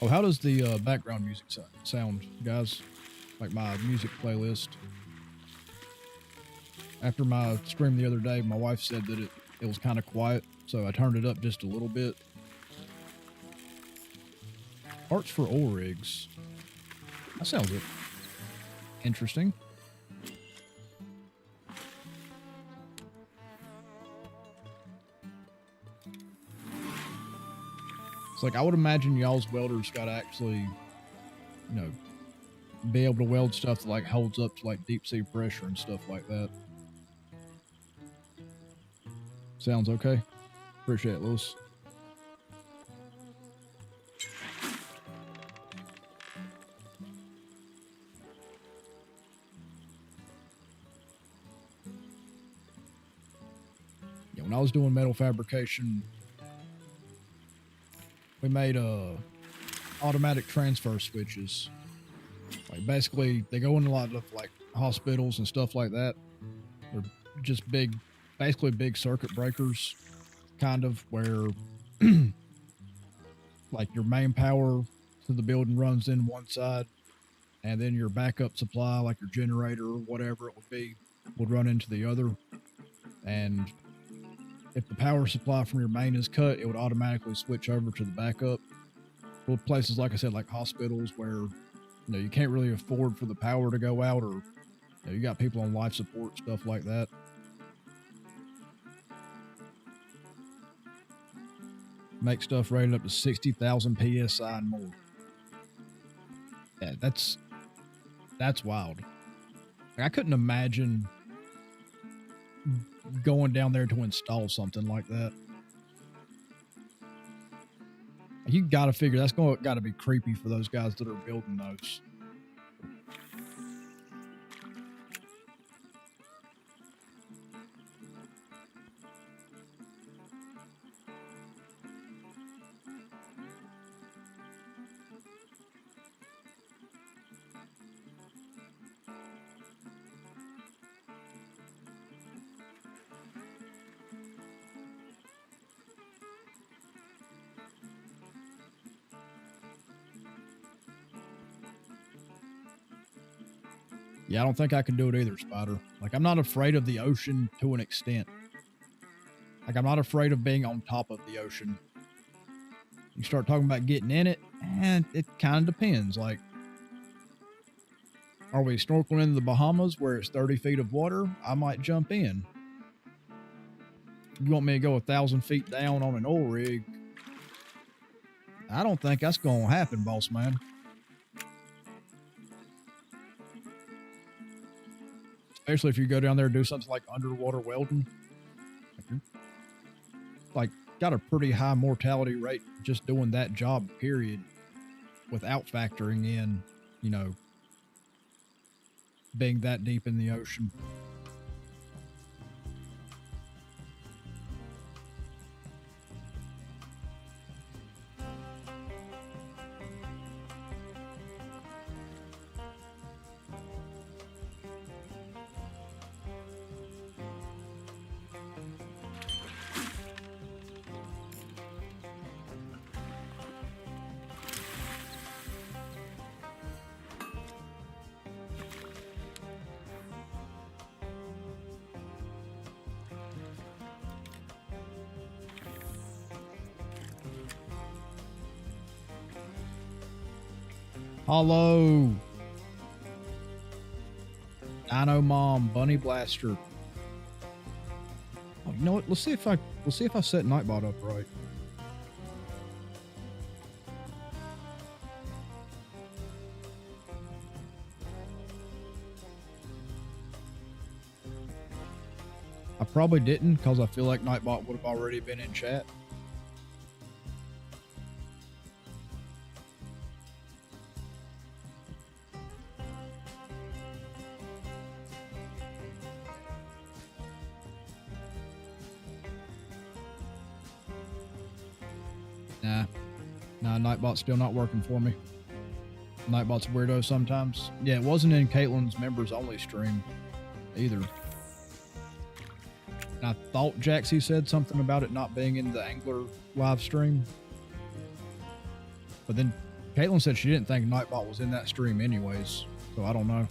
Oh, how does the background music sound, guys? Like my music playlist. After my stream the other day, my wife said that it was kind of quiet, so I turned it up just a little bit. Parts for oil rigs. That sounds interesting. It's like I would imagine y'all's welders got to actually, you know, be able to weld stuff that like holds up to like deep sea pressure and stuff like that. Sounds okay. Appreciate it, Lewis. was doing metal fabrication, we made automatic transfer switches. Like basically, they go in a lot of like hospitals and stuff like that. They're just basically big circuit breakers, kind of where like your main power to the building runs in one side, and then your backup supply, like your generator or whatever it would be, would run into the other. And if the power supply from your main is cut, it would automatically switch over to the backup. Well, places like I said, like hospitals, where you can't really afford for the power to go out, or you got people on life support, stuff like that. Make stuff rated up to 60,000 psi and more. Yeah, that's wild. Like, I couldn't imagine going down there to install something like that. You got to figure that's got to be creepy for those guys that are building those. Yeah, I don't think I can do it either, Spider. Like, I'm not afraid of the ocean to an extent. Like, I'm not afraid of being on top of the ocean. You start talking about getting in it, and it kind of depends. Like, are we snorkeling in the Bahamas where it's 30 feet of water? I might jump in. You want me to go 1,000 feet down on an oil rig? I don't think that's going to happen, boss man. Especially if you go down there and do something like underwater welding. Like, got a pretty high mortality rate just doing that job, period, without factoring in, being that deep in the ocean. Hello. Dino Mom, Bunny Blaster. Oh, you know what? Let's see if I set Nightbot up right. I probably didn't because I feel like Nightbot would have already been in chat. Nah, Nightbot's still not working for me. Nightbot's a weirdo sometimes. Yeah, it wasn't in Caitlin's members only stream either. And I thought Jaxie said something about it not being in the Angler live stream. But then Caitlin said she didn't think Nightbot was in that stream anyways. So I don't know.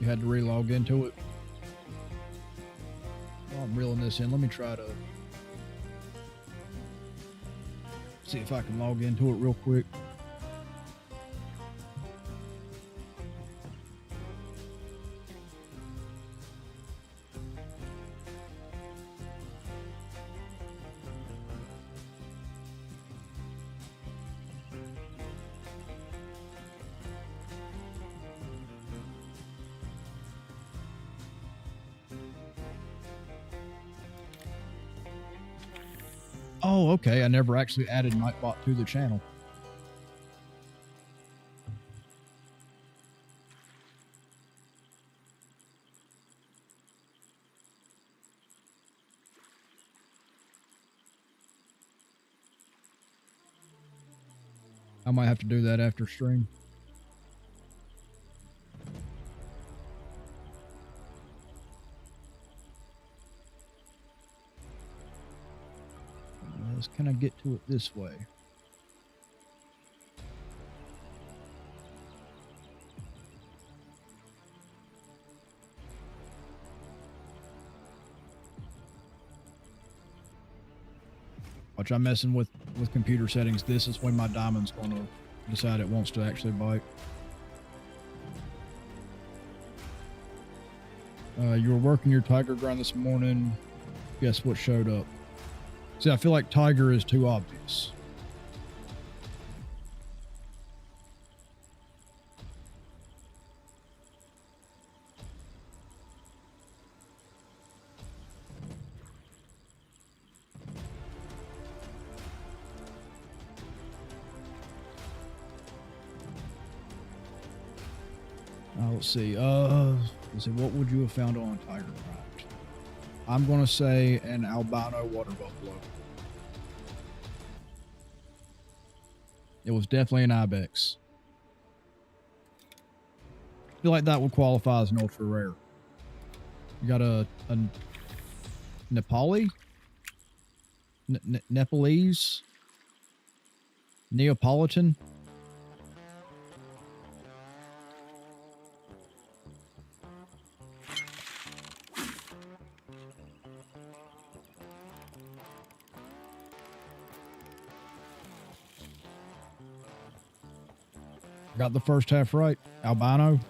You had to re-log into it. While I'm reeling this in, let me try to see if I can log into it real quick. Oh, okay. I never actually added Nightbot to the channel. I might have to do that after stream. Let's kind of get to it this way. Watch, I'm messing with computer settings. This is when my diamond's going to decide it wants to actually bite. You were working your tiger grind this morning. Guess what showed up? See, I feel like tiger is too obvious. Let's see. What would you have found on tiger grind? I'm going to say an albino water buffalo. It was definitely an ibex. I feel like that would qualify as an ultra rare. You got a Nepali? Nepalese? Neapolitan? Got the first half right. Albino.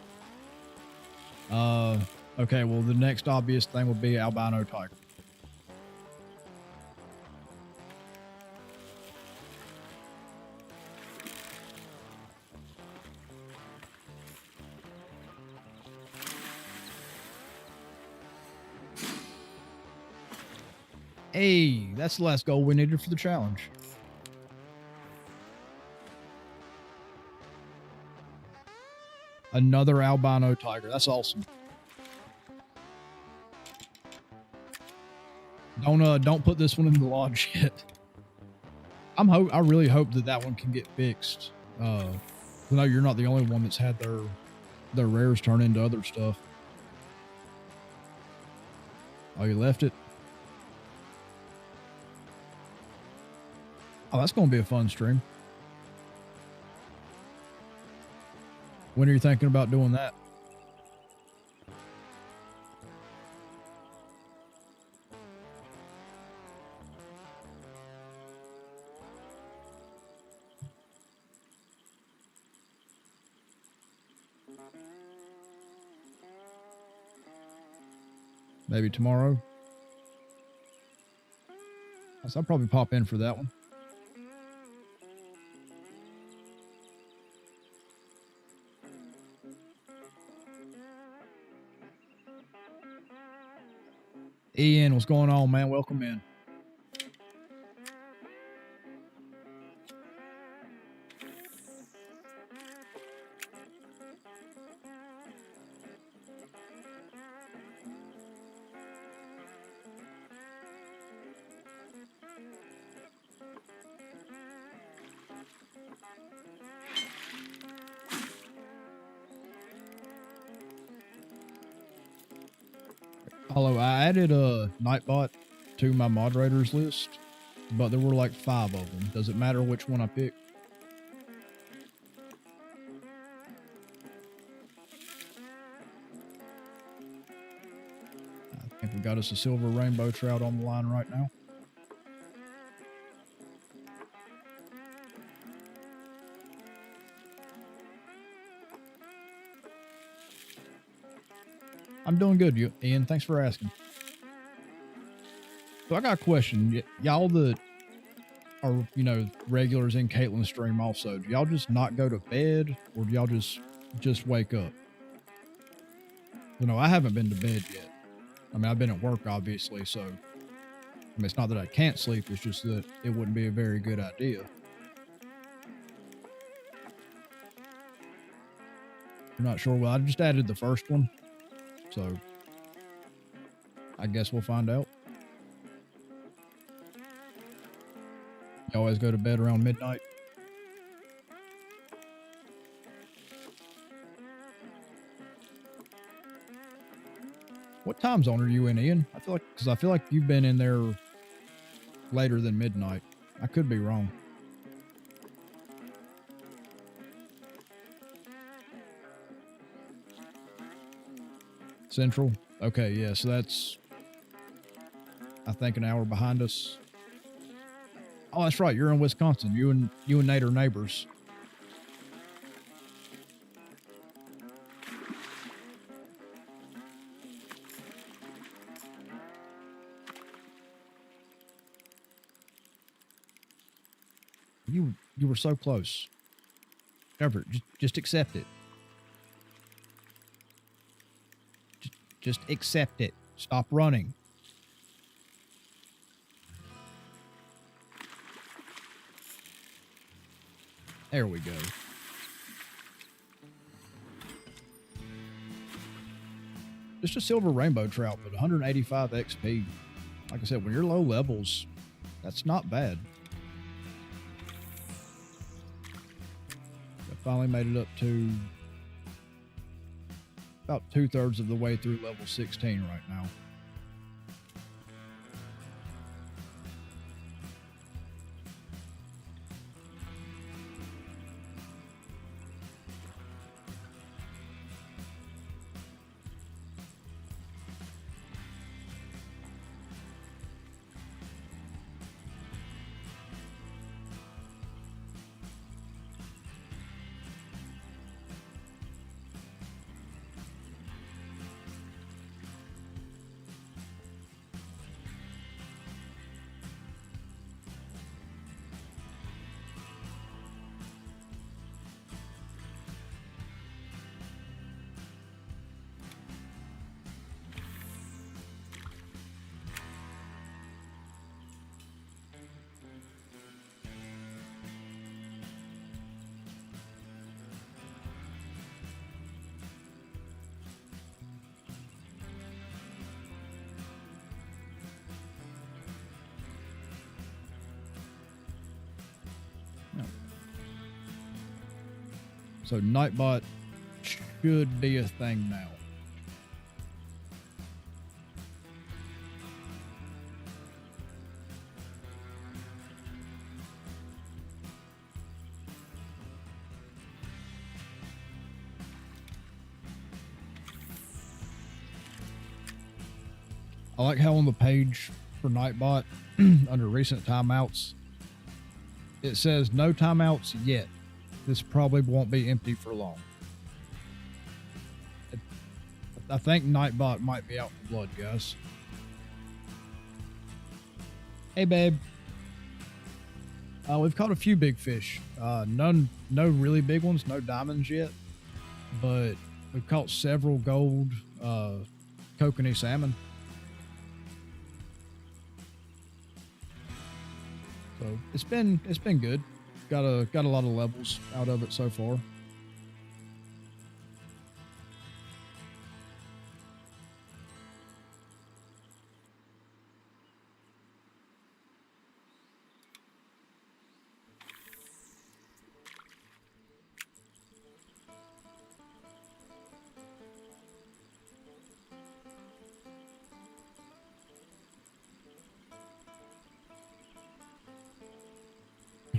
Okay, well, the next obvious thing would be albino tiger. Hey, that's the last goal we needed for the challenge. Another albino tiger. That's awesome. Don't put this one in the lodge yet. I really hope that one can get fixed. No, you're not the only one that's had their rares turn into other stuff. Oh, you left it? Oh, that's going to be a fun stream. When are you thinking about doing that? Maybe tomorrow? I'll probably pop in for that one. Ian, what's going on, man? Welcome in. Hello, I added a Nightbot to my moderators list, but there were like 5 of them. Does it matter which one I pick? I think we got us a silver rainbow trout on the line right now. I'm doing good, Ian. Thanks for asking. So I got a question. Y'all that are, regulars in Caitlin's stream also, do y'all just not go to bed, or do y'all just wake up? I haven't been to bed yet. I mean, I've been at work, obviously, so it's not that I can't sleep. It's just that it wouldn't be a very good idea. You're not sure? Well, I just added the first one. So, I guess we'll find out. You always go to bed around midnight? What time zone are you in, Ian? I feel like you've been in there later than midnight. I could be wrong. Central. Okay, yeah. So that's, I think, an hour behind us. Oh, that's right. You're in Wisconsin. You and Nate are neighbors. You were so close. Trevor, just accept it. Just accept it. Stop running. There we go. Just a silver rainbow trout, but 185 XP. Like I said, when you're low levels, that's not bad. I finally made it up to about 2/3 of the way through level 16 right now. So Nightbot should be a thing now. I like how on the page for Nightbot, under recent timeouts, it says no timeouts yet. This probably won't be empty for long. I think Nightbot might be out for blood, guys. Hey, babe. We've caught a few big fish. No really big ones, no diamonds yet, but we've caught several gold Kokanee salmon. So it's been good. Got a lot of levels out of it so far.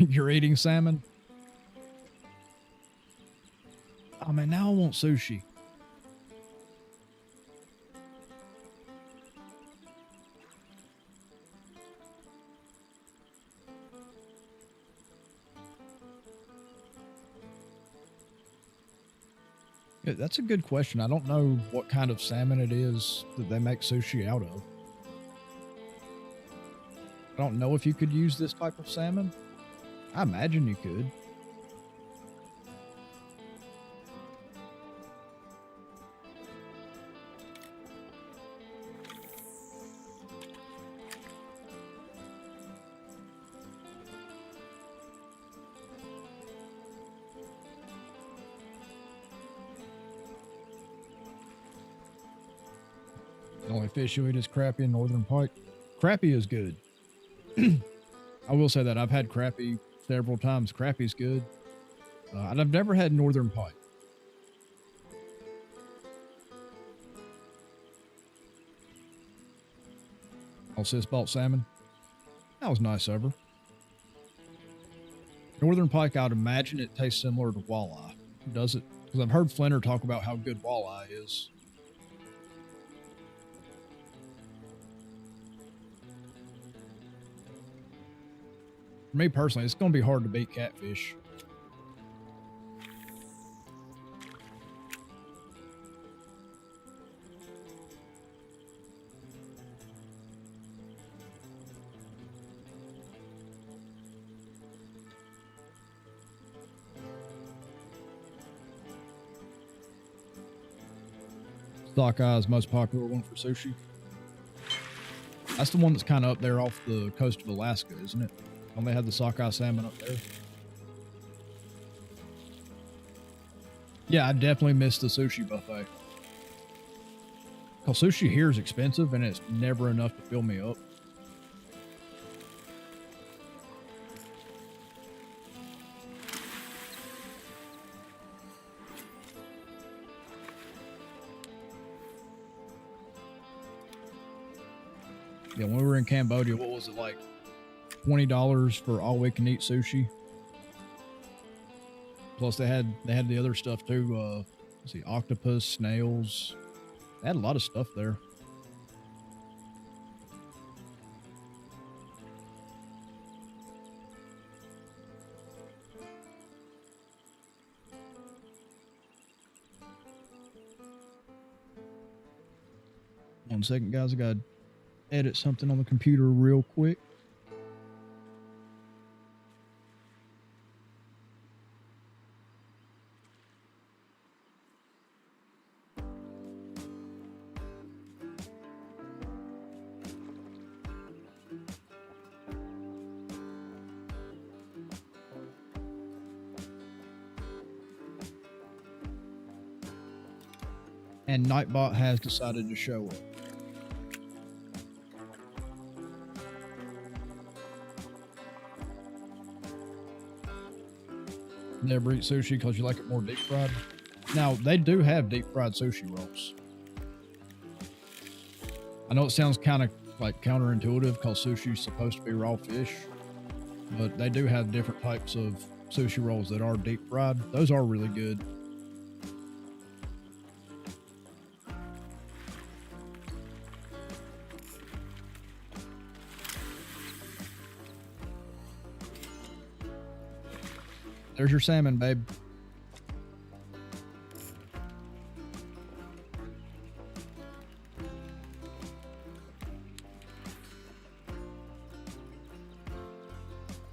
You're eating salmon? Oh man, now I want sushi. Yeah, that's a good question. I don't know what kind of salmon it is that they make sushi out of. I don't know if you could use this type of salmon. I imagine you could. The only fish you eat is crappie and northern pike. Crappie is good. I will say that I've had crappie several times. Crappie's good. And I've never had northern pike. Oh, sis bought salmon. That was nice of her. Northern pike, I would imagine it tastes similar to walleye. Does it? Because I've heard Flinter talk about how good walleye is. For me personally, it's going to be hard to beat catfish. Sockeye is the most popular one for sushi. That's the one that's kind of up there off the coast of Alaska, isn't it? Don't they have the sockeye salmon up there? Yeah, I definitely missed the sushi buffet. Because sushi here is expensive and it's never enough to fill me up. Yeah, when we were in Cambodia, what was it, like $20 for all we can eat sushi? Plus they had the other stuff too. Let's see, octopus, snails. They had a lot of stuff there. One second, guys. I gotta edit something on the computer real quick. And Nightbot has decided to show up. Never eat sushi because you like it more deep fried. Now, they do have deep fried sushi rolls. I know it sounds kind of like counterintuitive because sushi is supposed to be raw fish, but they do have different types of sushi rolls that are deep fried. Those are really good. There's your salmon, babe.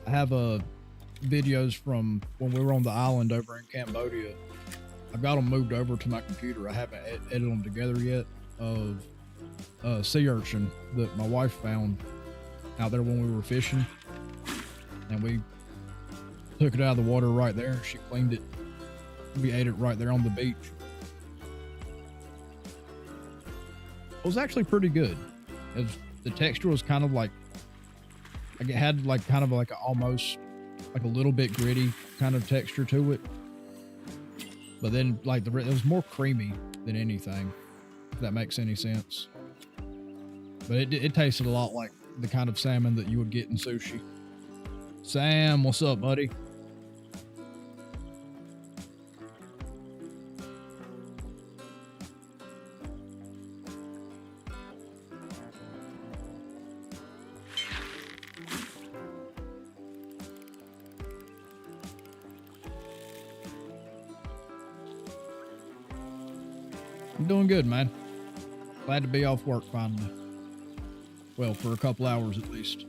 I have videos from when we were on the island over in Cambodia. I've got them moved over to my computer. I haven't edited them together yet, of sea urchin that my wife found out there when we were fishing, and we took it out of the water right there. She cleaned it. We ate it right there on the beach. It was actually pretty good. The texture was kind of like it had like kind of like almost like a little bit gritty kind of texture to it. But then like it was more creamy than anything, if that makes any sense. But it tasted a lot like the kind of salmon that you would get in sushi. Sam, what's up, buddy? I'm doing good, man. Glad to be off work finally. Well, for a couple hours at least.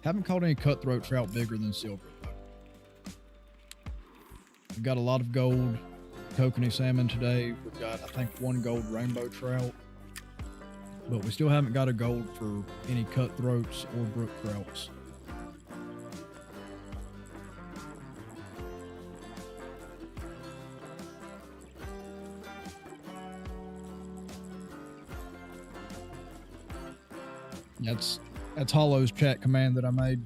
Haven't caught any cutthroat trout bigger than silver. We've got a lot of gold Kokanee salmon today. We've got, I think, one gold rainbow trout, but we still haven't got a gold for any cutthroats or brook trouts. That's Hollow's chat command that I made.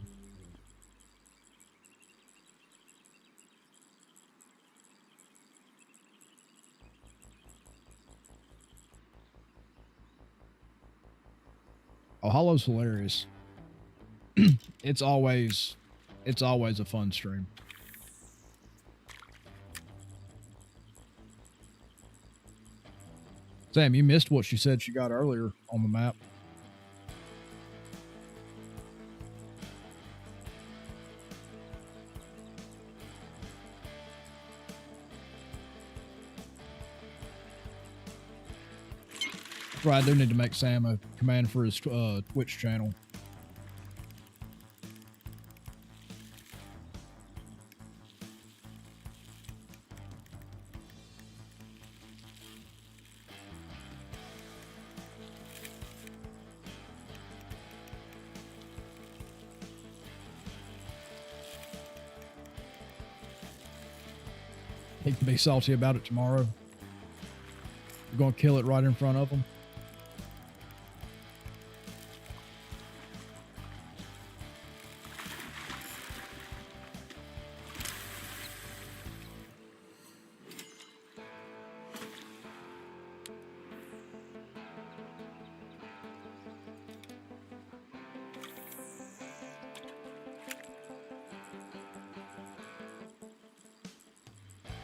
Oh, Hollow's hilarious. It's always a fun stream. Sam, you missed what she said she got earlier on the map. Right, I do need to make Sam a command for his Twitch channel. He can be salty about it tomorrow. You're going to kill it right in front of him.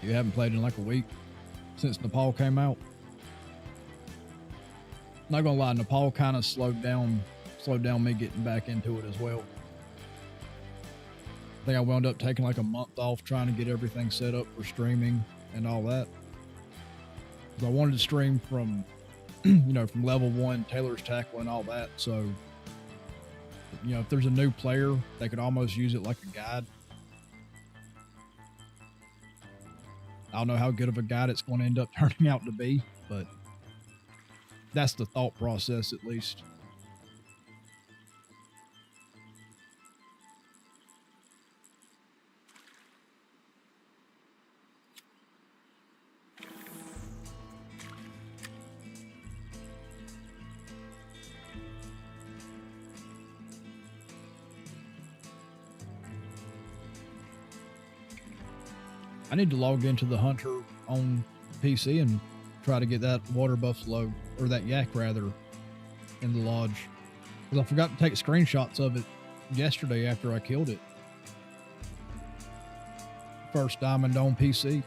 You haven't played in like a week since Nepal came out. Not gonna lie, Nepal kind of slowed down me getting back into it as well. I think I wound up taking like a month off trying to get everything set up for streaming and all that. 'Cause I wanted to stream from, from level 1, Taylor's Tackle and all that. So, if there's a new player, they could almost use it like a guide. I don't know how good of a guide it's going to end up turning out to be, but that's the thought process at least. I need to log into the Hunter on PC and try to get that water buffalo, or that yak rather, in the lodge. Because I forgot to take screenshots of it yesterday after I killed it. First diamond on PC.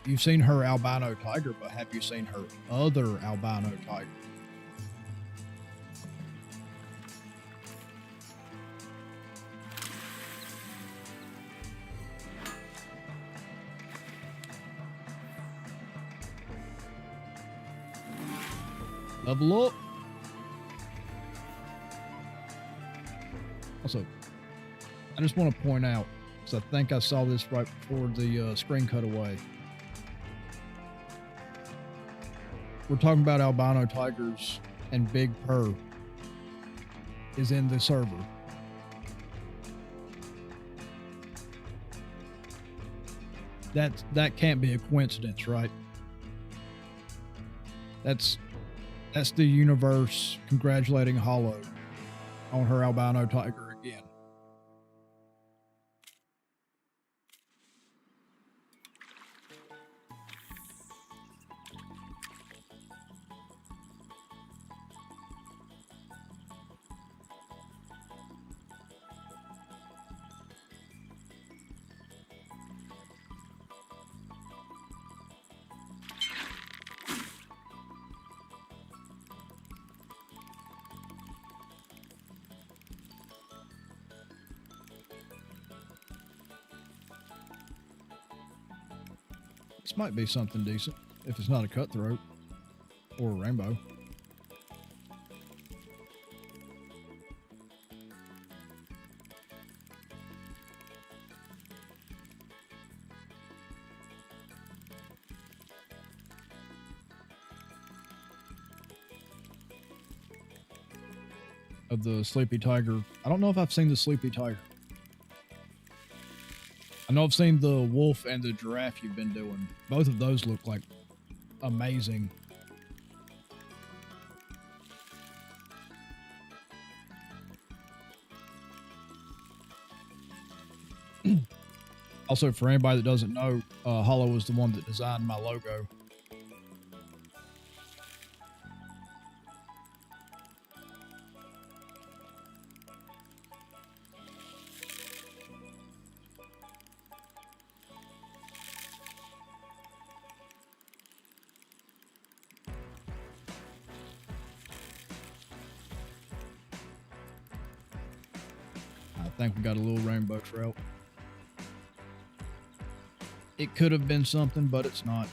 You've seen her albino tiger, but have you seen her other albino tiger? Level up. Also, I just want to point out, because I think I saw this right before the screen cut away. We're talking about albino tigers, and Big Purr is in the server. That can't be a coincidence, right? That's the universe congratulating Hollow on her albino tiger again. This might be something decent if it's not a cutthroat or a rainbow. Of the sleepy tiger. I don't know if I've seen the sleepy tiger. I know I've seen the wolf and the giraffe you've been doing. Both of those look like amazing. Also, for anybody that doesn't know, Hollow was the one that designed my logo. I think we got a little rainbow trout. It could have been something, but it's not.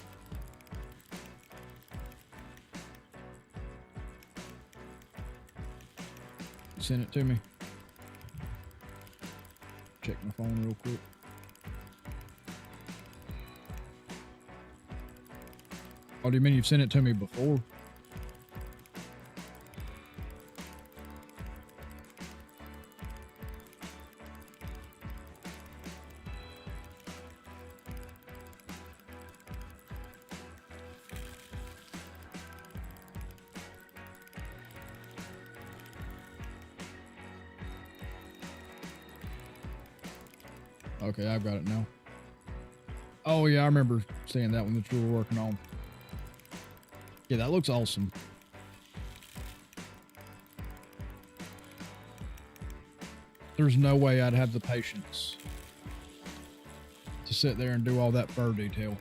Send it to me. Check my phone real quick. Oh, do you mean you've sent it to me before? Okay, I've got it now. Oh, yeah, I remember seeing that one that you were working on. Yeah, that looks awesome. There's no way I'd have the patience to sit there and do all that fur detail.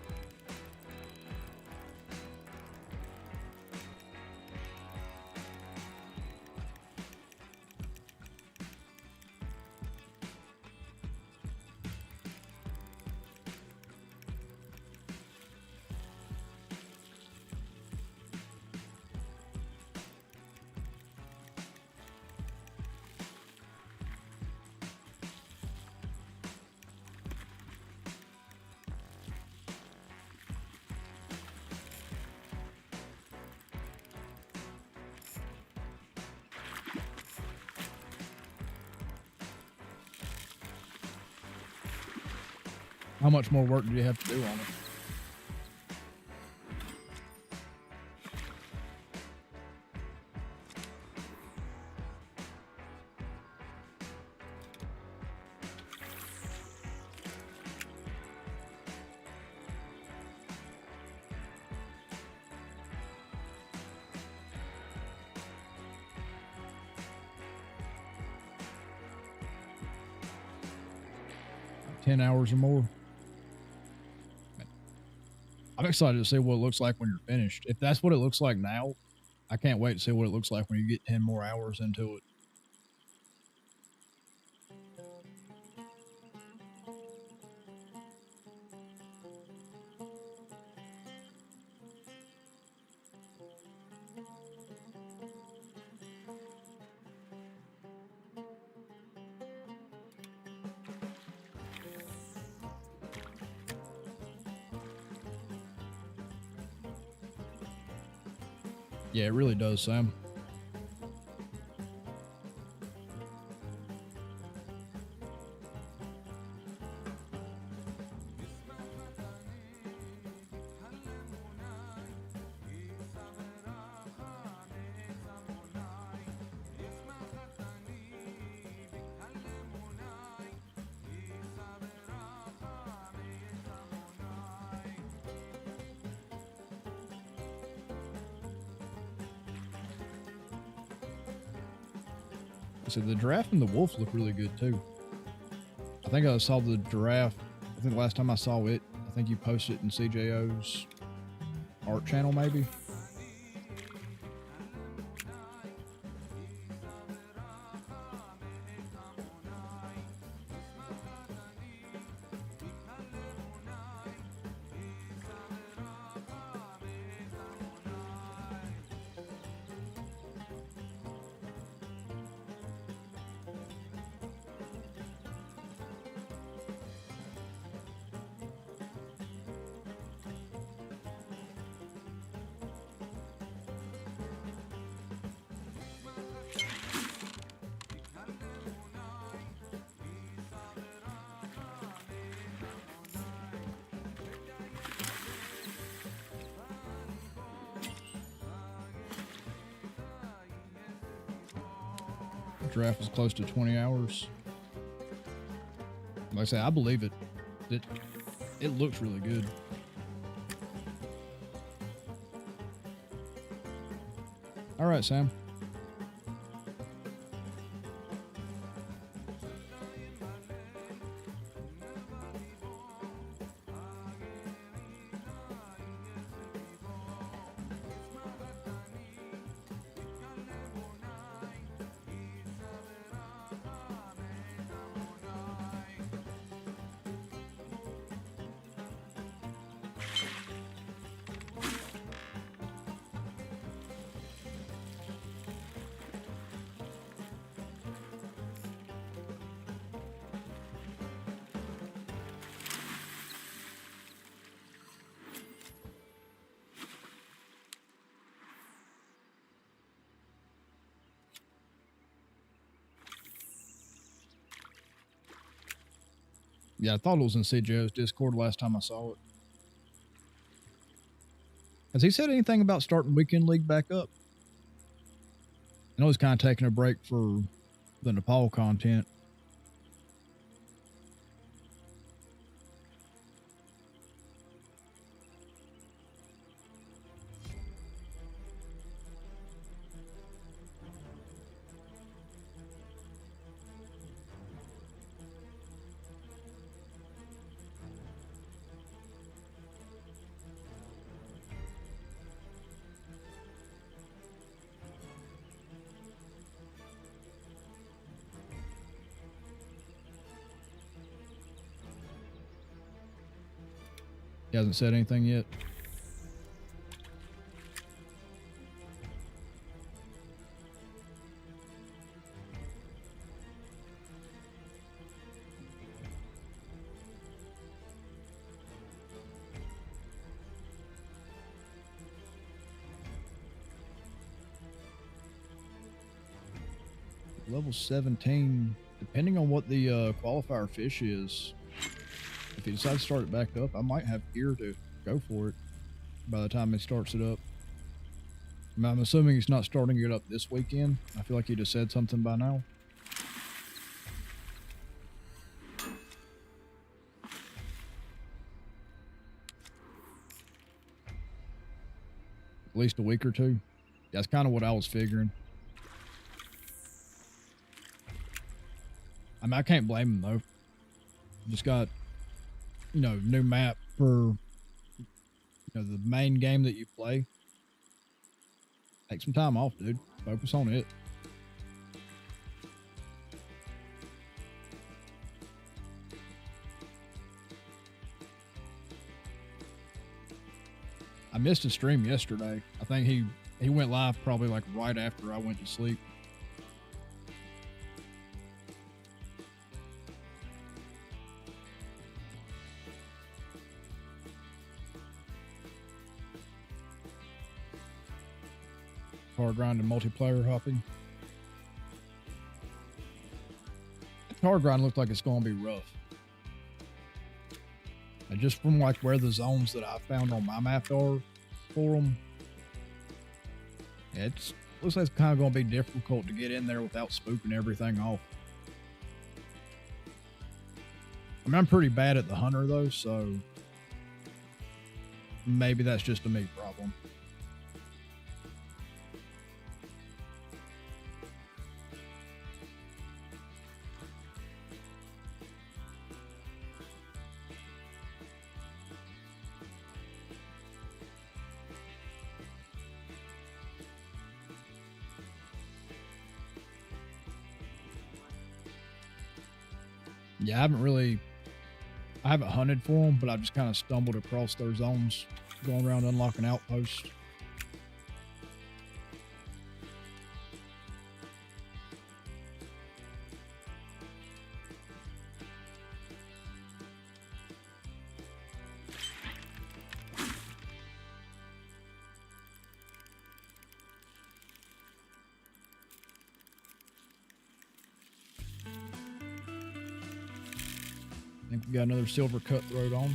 How much more work do you have to do on it? Like 10 hours or more. I'm excited to see what it looks like when you're finished. If that's what it looks like now, I can't wait to see what it looks like when you get 10 more hours into it. Yeah, it really does, Sam. So the giraffe and the wolf look really good too. I think I saw the giraffe. I think the last time I saw it, I think you posted it in CJO's art channel, maybe. Draft was close to 20 hours. Like I say, I believe it. It looks really good. All right, Sam. Yeah, I thought it was in CJO's Discord last time I saw it. Has he said anything about starting Weekend League back up? I know he's kind of taking a break for the Nepal content. He hasn't said anything yet. Level 17, depending on what the qualifier fish is, if he decides to start it back up, I might have gear to go for it by the time he starts it up. I'm assuming he's not starting it up this weekend. I feel like he just said something by now. At least a week or two. That's kind of what I was figuring. I mean, I can't blame him though. Just got, you know, new map for, you know, the main game that you play. Take some time off, dude. Focus on it. I missed a stream yesterday. I think he went live probably like right after I went to sleep. Hard grind and multiplayer hopping. Hard grind looks like it's going to be rough. And just from like where the zones that I found on my map are for them, it looks like it's kind of going to be difficult to get in there without spooking everything off. I mean, I'm pretty bad at the hunter though, so maybe that's just a me problem. Yeah, I haven't hunted for them, but I've just kind of stumbled across their zones going around unlocking outposts. I think we got another silver cutthroat on.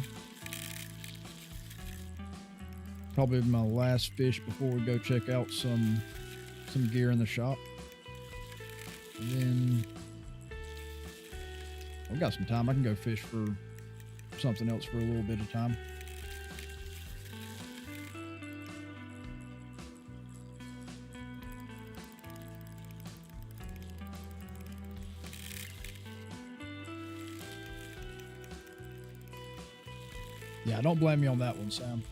Probably my last fish before we go check out some gear in the shop. And then we got some time. I can go fish for something else for a little bit of time. Yeah, don't blame me on that one, Sam.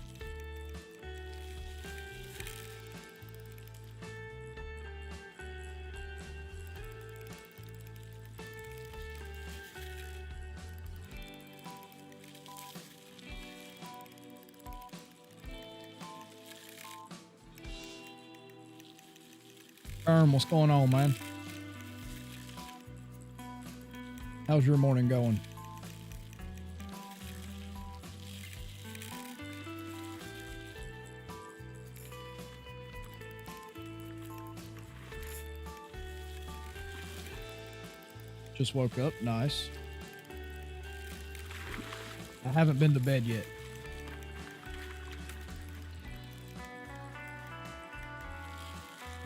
What's going on, man? How's your morning going? Just woke up. Nice. I haven't been to bed yet.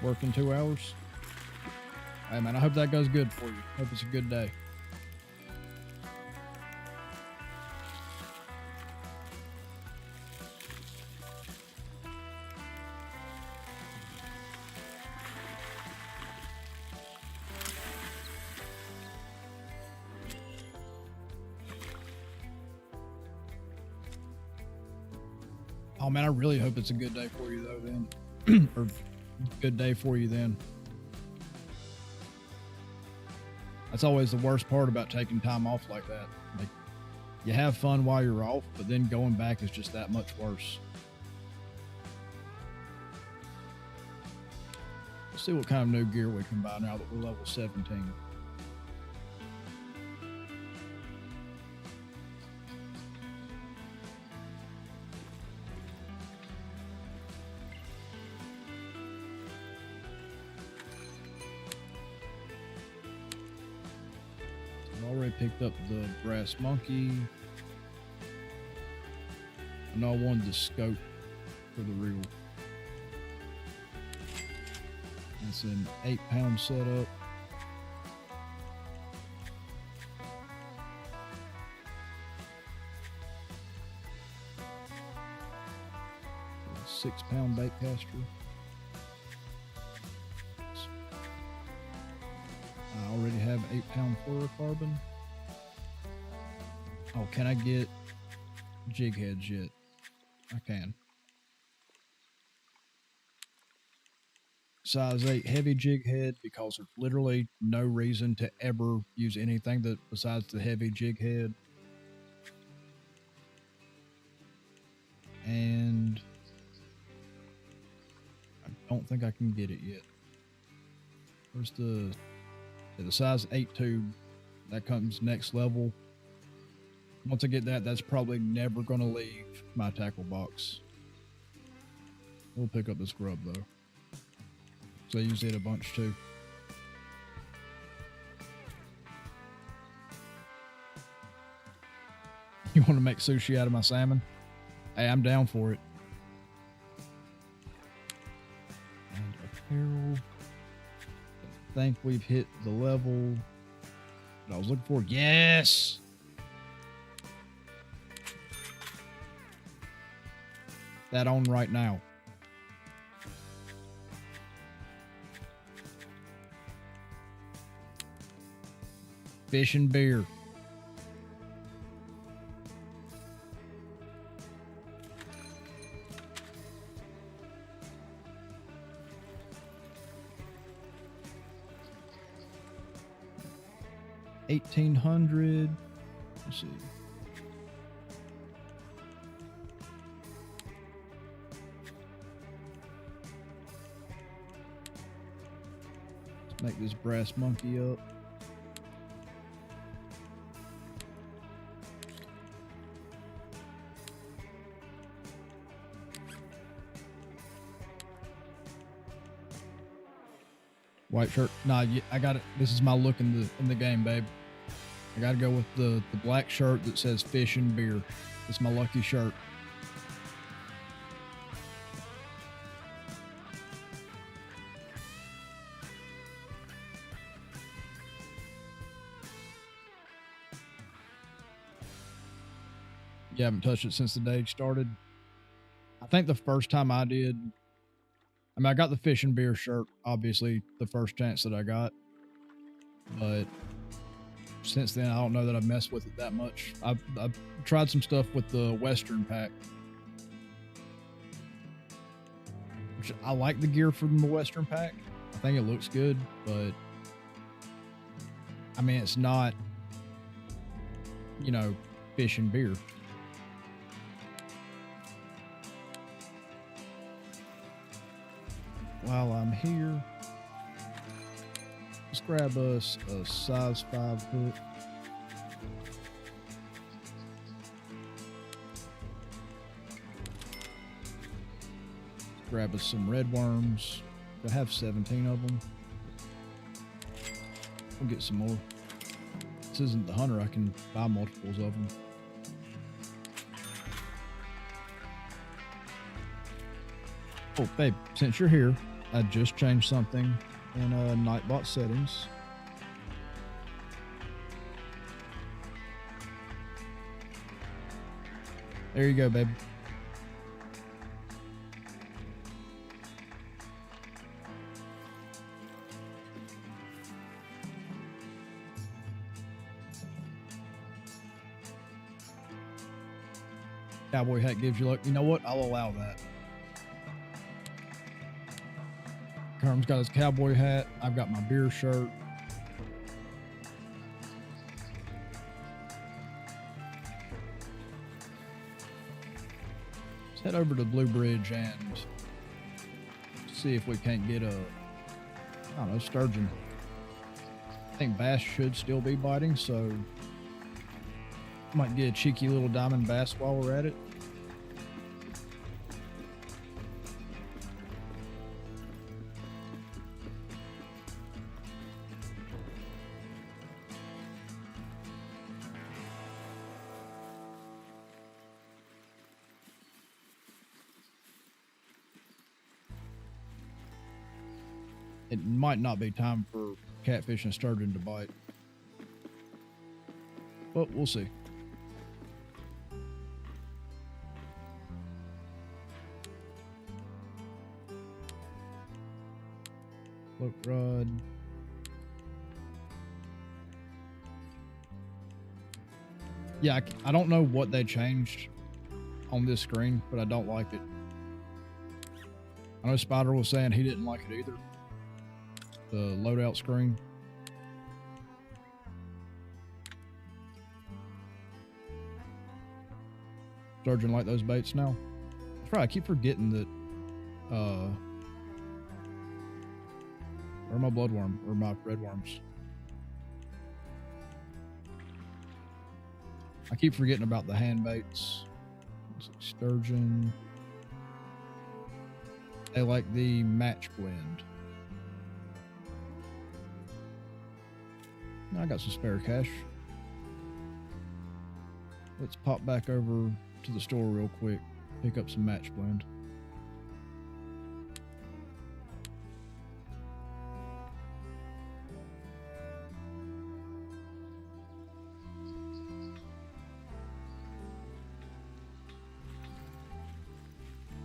Working 2 hours. Hey, man, I hope that goes good for you. Hope it's a good day. Oh, man, I really hope it's a good day for you, though, then. Or good day for you, then. That's always the worst part about taking time off like that. Like, you have fun while you're off, but then going back is just that much worse. Let's see what kind of new gear we can buy now that we're level 17. Picked up the brass monkey. I know I wanted the scope for the reel. It's an 8-pound setup. A 6-pound bait caster. I already have 8-pound fluorocarbon. Oh, can I get jig heads yet? I can. Size 8 heavy jig head, because there's literally no reason to ever use anything that besides the heavy jig head. And I don't think I can get it yet. Where's the size 8 tube? That comes next level. Once I get that, that's probably never going to leave my tackle box. We'll pick up this grub, though. So I use it a bunch, too. You want to make sushi out of my salmon? Hey, I'm down for it. And apparel. I think we've hit the level that I was looking for. Yes! That on right now. Fish and beer. $1,800. Let's see. Make this brass monkey up. White shirt. Nah, I got it. This is my look in the game, babe. I got to go with the black shirt that says fish and beer. It's my lucky shirt. You haven't touched it since the day it started. I think the first time I did, I mean, I got the fish and beer shirt, obviously, the first chance that I got. But since then, I don't know that I've messed with it that much. I've tried some stuff with the Western pack. Which I like the gear from the Western pack. I think it looks good, but I mean, it's not, you know, fish and beer. While I'm here, let's grab us a size 5 hook. Grab us some red worms. I have 17 of them. We'll get some more. This isn't the hunter. I can buy multiples of them. Oh, babe, since you're here, I just changed something in Nightbot settings. There you go, babe. Cowboy hat gives you luck. You know what? I'll allow that. Carm's got his cowboy hat. I've got my beer shirt. Let's head over to Blue Bridge and see if we can't get a, I don't know, sturgeon. I think bass should still be biting, so might get a cheeky little diamond bass while we're at it. It might not be time for catfish and sturgeon to bite, but we'll see. Float rod. Yeah, I don't know what they changed on this screen, but I don't like it. I know Spider was saying he didn't like it either. The loadout screen. Sturgeon like those baits now. That's right, I keep forgetting that or my bloodworm or my red worms. I keep forgetting about the hand baits. Sturgeon. They like the match blend. I got some spare cash. Let's pop back over to the store real quick. Pick up some match blend.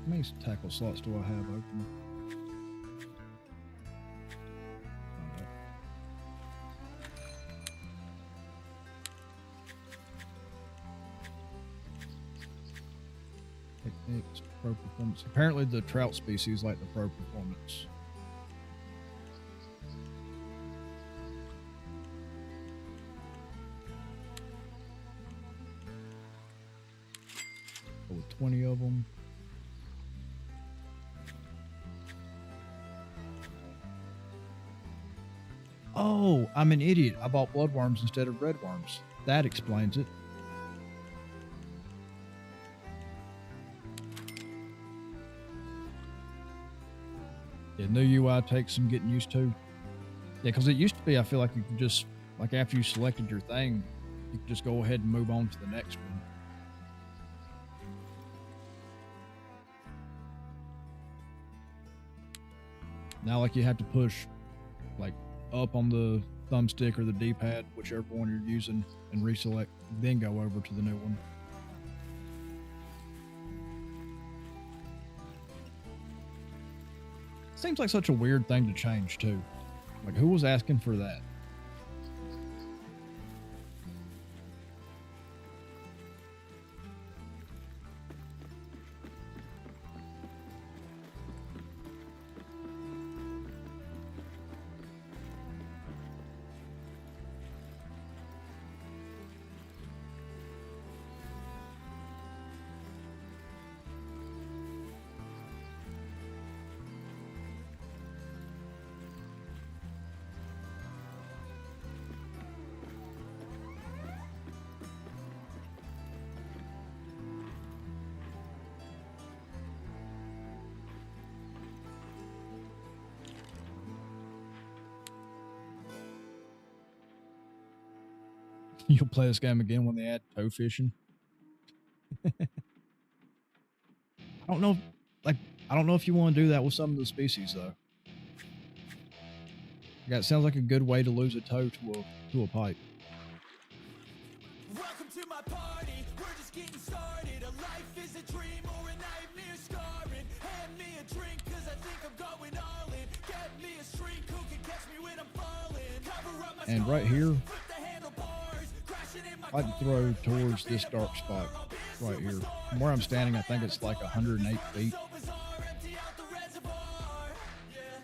How many tackle slots do I have open? Techniques, pro performance. Apparently the trout species like the pro performance. Go with 20 of them. Oh, I'm an idiot. I bought bloodworms instead of red worms. That explains it. Yeah, new UI takes some getting used to. Yeah, because it used to be, I feel like you could just, like after you selected your thing, you could just go ahead and move on to the next one. Now, like you have to push, like up on the thumbstick or the D-pad, whichever one you're using, and reselect, then go over to the new one. Seems like such a weird thing to change too. Like, who was asking for that? You'll play this game again when they add toe fishing. I don't know. Like, I don't know if you want to do that with some of the species though. Yeah, it sounds like a good way to lose a toe to a pipe. Welcome to my party, we're just getting started. A life is a dream or a nightmare scarring. Hand me a drink cause I think I'm going all in. Get me a shrink who can catch me when I'm falling. Cover up my And right here, flip the handlebars, crashing in my I can throw towards this dark spot right here. From where I'm standing, I think it's like 108 feet. so bizarre, empty out the reservoir. Yeah,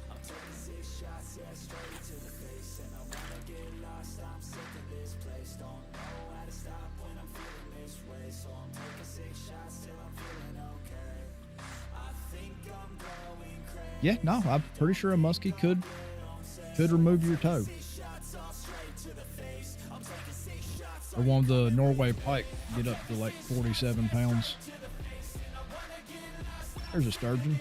I'm taking 6 shots, yeah, straight to the face. And I wanna get lost, I'm sick of this place. Don't know how to stop when I'm feeling this way. So I'm taking 6 shots till I'm feeling okay. I think I'm going crazy. Yeah, no, I'm pretty sure a muskie could remove your toe. Or one of the Norway pike get up to like 47 pounds. There's a sturgeon.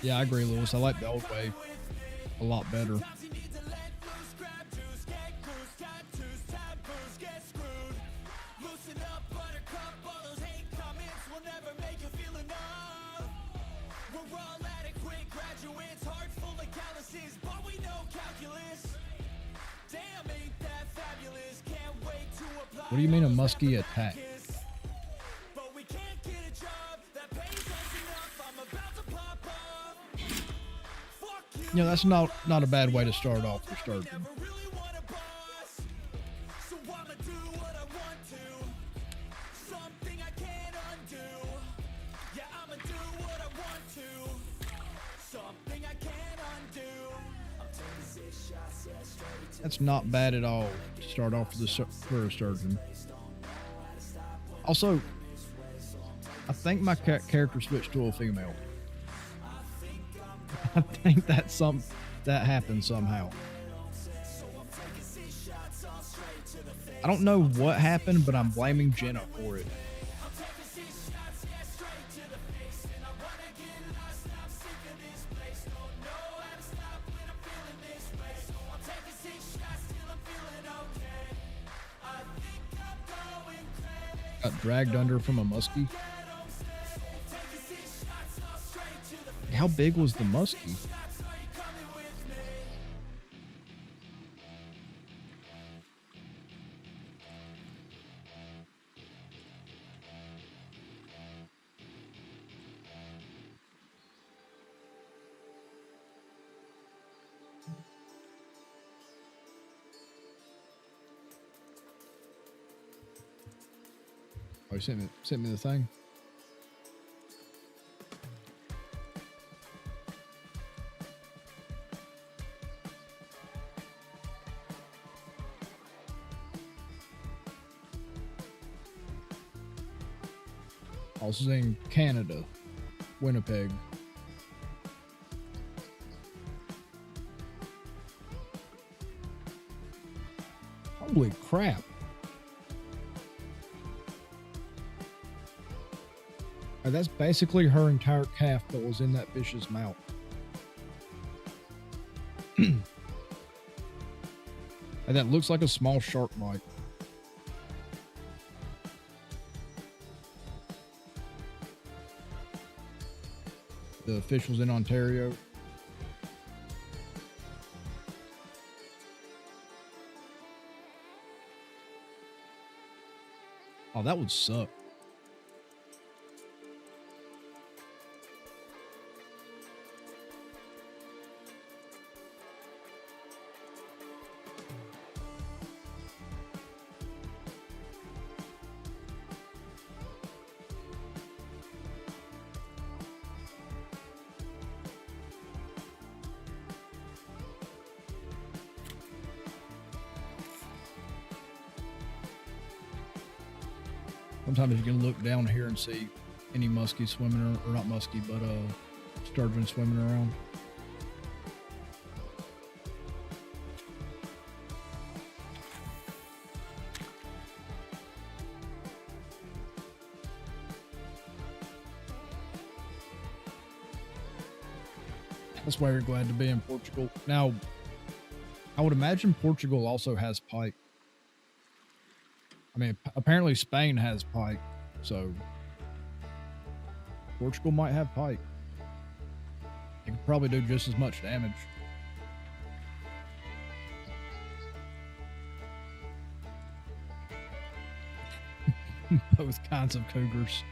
Yeah, I agree, Lewis. I like the old way a lot better. What do you mean a muskie attack? You know, that's not a bad way to start off your sturgeon. That's not bad at all to start off for a sturgeon. Also, I think my character switched to a female. I think that happened somehow. I don't know what happened, but I'm blaming Jenna for it. Got dragged under from a muskie. How big was the muskie? Oh, you sent me the thing. Also in Canada, Winnipeg. Holy crap. That's basically her entire calf that was in that fish's mouth. And that looks like a small shark bite. The fish was in Ontario. Oh, that would suck. Sometimes you can look down here and see any muskie swimming, or not muskie, but sturgeon swimming around. That's why you're glad to be in Portugal. Now, I would imagine Portugal also has pike. I mean, apparently Spain has pike, so Portugal might have pike. It could probably do just as much damage. Both kinds of cougars.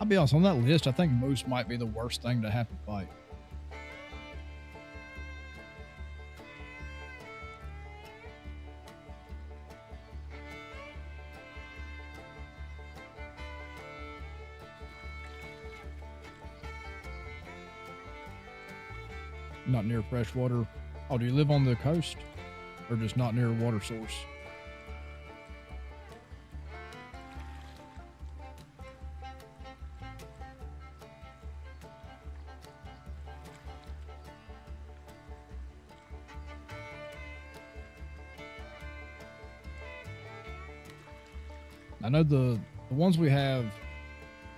I'll be honest, on that list, I think moose might be the worst thing to have to fight. Not near fresh water. Oh, do you live on the coast? Or just not near a water source? I know the ones we have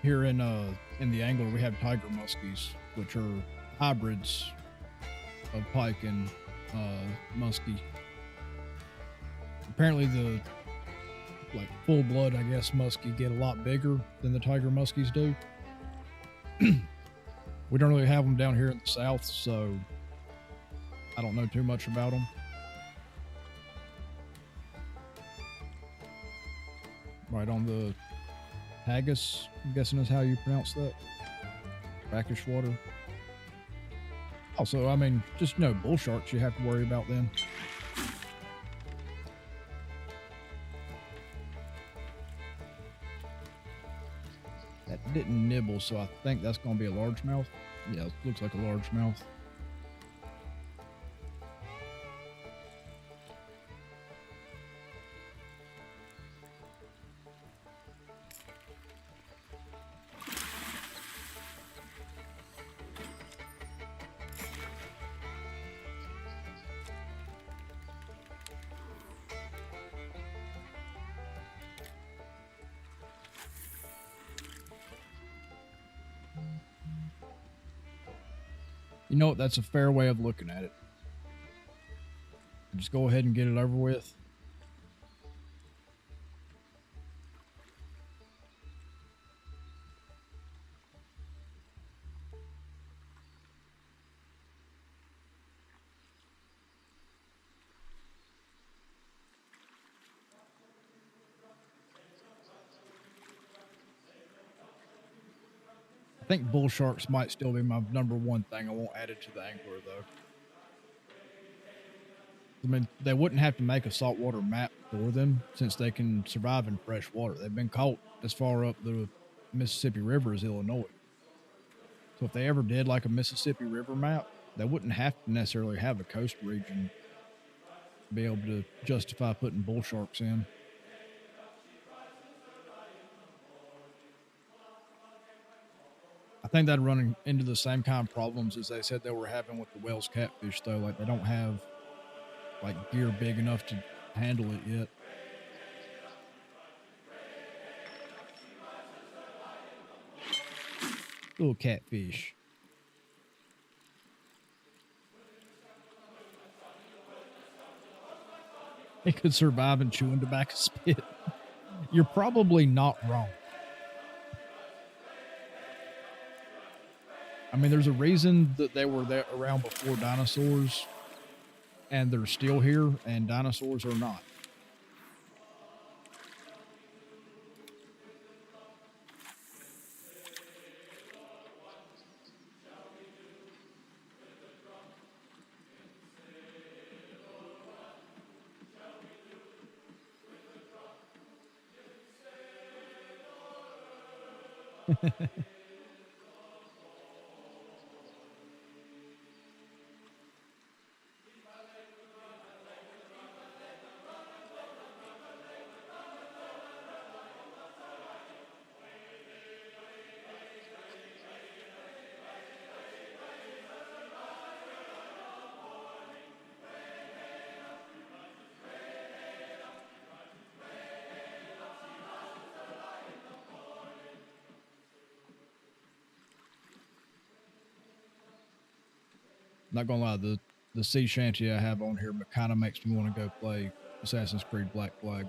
here in the angler, we have tiger muskies, which are hybrids of pike and muskie. Apparently the like full blood, I guess, muskie get a lot bigger than the tiger muskies do. We don't really have them down here in the south, so I don't know too much about them. Right on the haggis, I'm guessing is how you pronounce that. Brackish water. Also, I mean, just no bull sharks you have to worry about then. That didn't nibble, so I think that's going to be a largemouth. Yeah, it looks like a largemouth. You know what? That's a fair way of looking at it. Just go ahead and get it over with. I think bull sharks might still be my number one thing. I won't add it to the angler, though. I mean, they wouldn't have to make a saltwater map for them since they can survive in fresh water. They've been caught as far up the Mississippi River as Illinois. So if they ever did like a Mississippi River map, they wouldn't have to necessarily have a coast region to be able to justify putting bull sharks in. I think that'd run into the same kind of problems as they said they were having with the Wells catfish, though. Like, they don't have like gear big enough to handle it yet. Little catfish. It could survive in chewing tobacco spit. You're probably not wrong. I mean, there's a reason that they were there around before dinosaurs, and they're still here, and dinosaurs are not. Not gonna lie, the sea shanty I have on here kind of makes me want to go play Assassin's Creed Black Flag.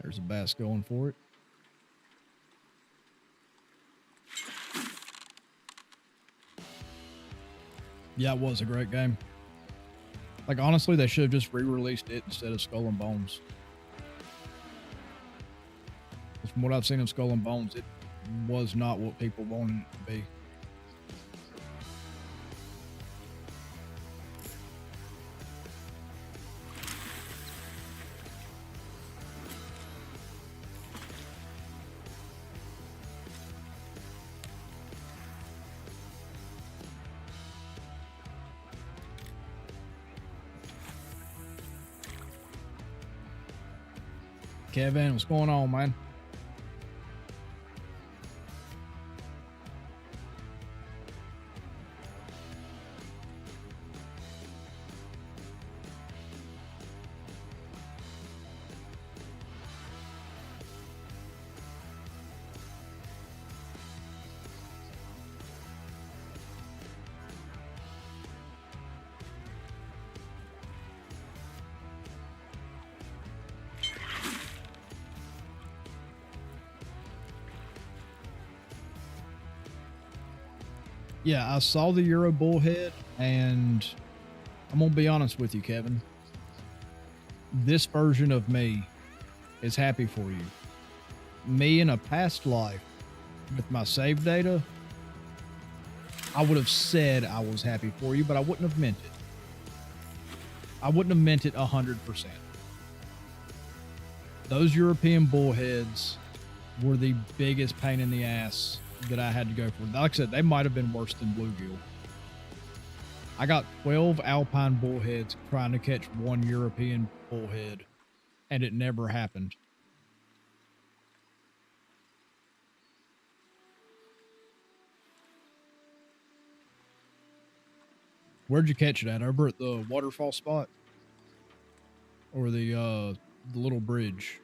There's a bass going for it. Yeah, it was a great game. Like, honestly, they should have just re-released it instead of Skull and Bones. From what I've seen of Skull and Bones, it was not what people wanted it to be. Kevin, what's going on, man? Yeah, I saw the Euro bullhead, and I'm gonna be honest with you, Kevin. This version of me is happy for you. Me in a past life, with my save data, I would have said I was happy for you, but I wouldn't have meant it. I wouldn't have meant it 100%. Those European bullheads were the biggest pain in the ass that I had to go for. Like I said, they might have been worse than bluegill. I got 12 alpine bullheads trying to catch one European bullhead, and it never happened. Where'd you catch it at? Over at the waterfall spot? Or the little bridge?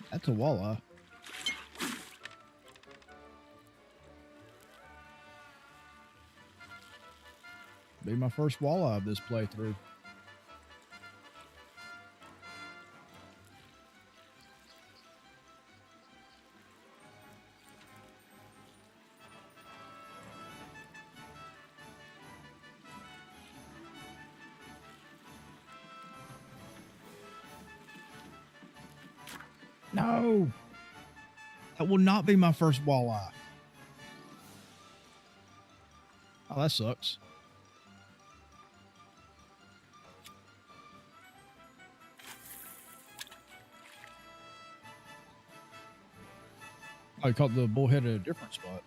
That's a walleye. Be my first walleye of this playthrough. No. That will not be my first walleye. Oh, that sucks. I caught the bullhead at a different spot.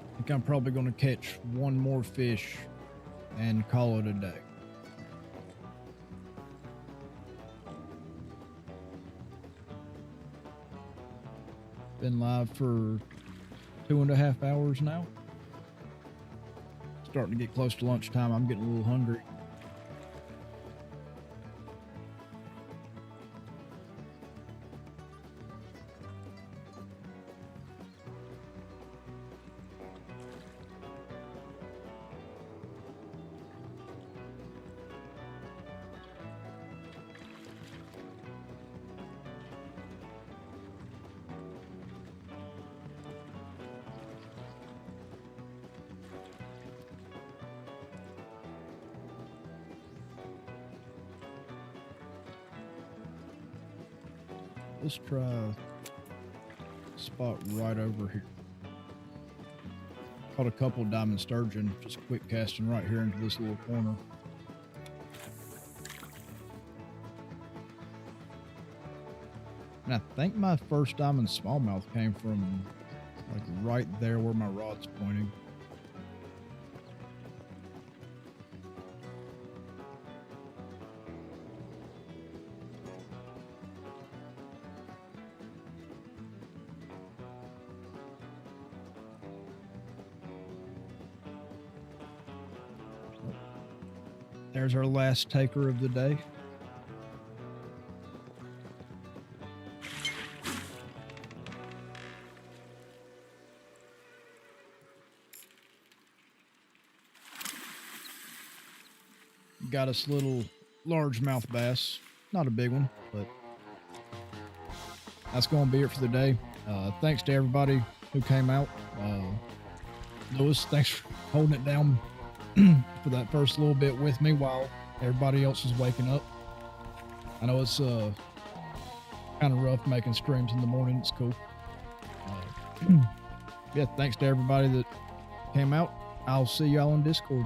I think I'm probably going to catch one more fish and call it a day. Been live for 2.5 hours now. Starting to get close to lunchtime. I'm getting a little hungry. Let's try a spot right over here. Caught a couple of diamond sturgeon, just quick casting right here into this little corner. And I think my first diamond smallmouth came from like right there where my rod's pointing. There's our last taker of the day. Got us a little largemouth bass. Not a big one, but that's going to be it for the day. Thanks to everybody who came out. Lewis, thanks for holding it down for that first little bit with me while everybody else is waking up. I know it's kind of rough making streams in the morning. It's cool. Yeah, thanks to everybody that came out. I'll see y'all on Discord.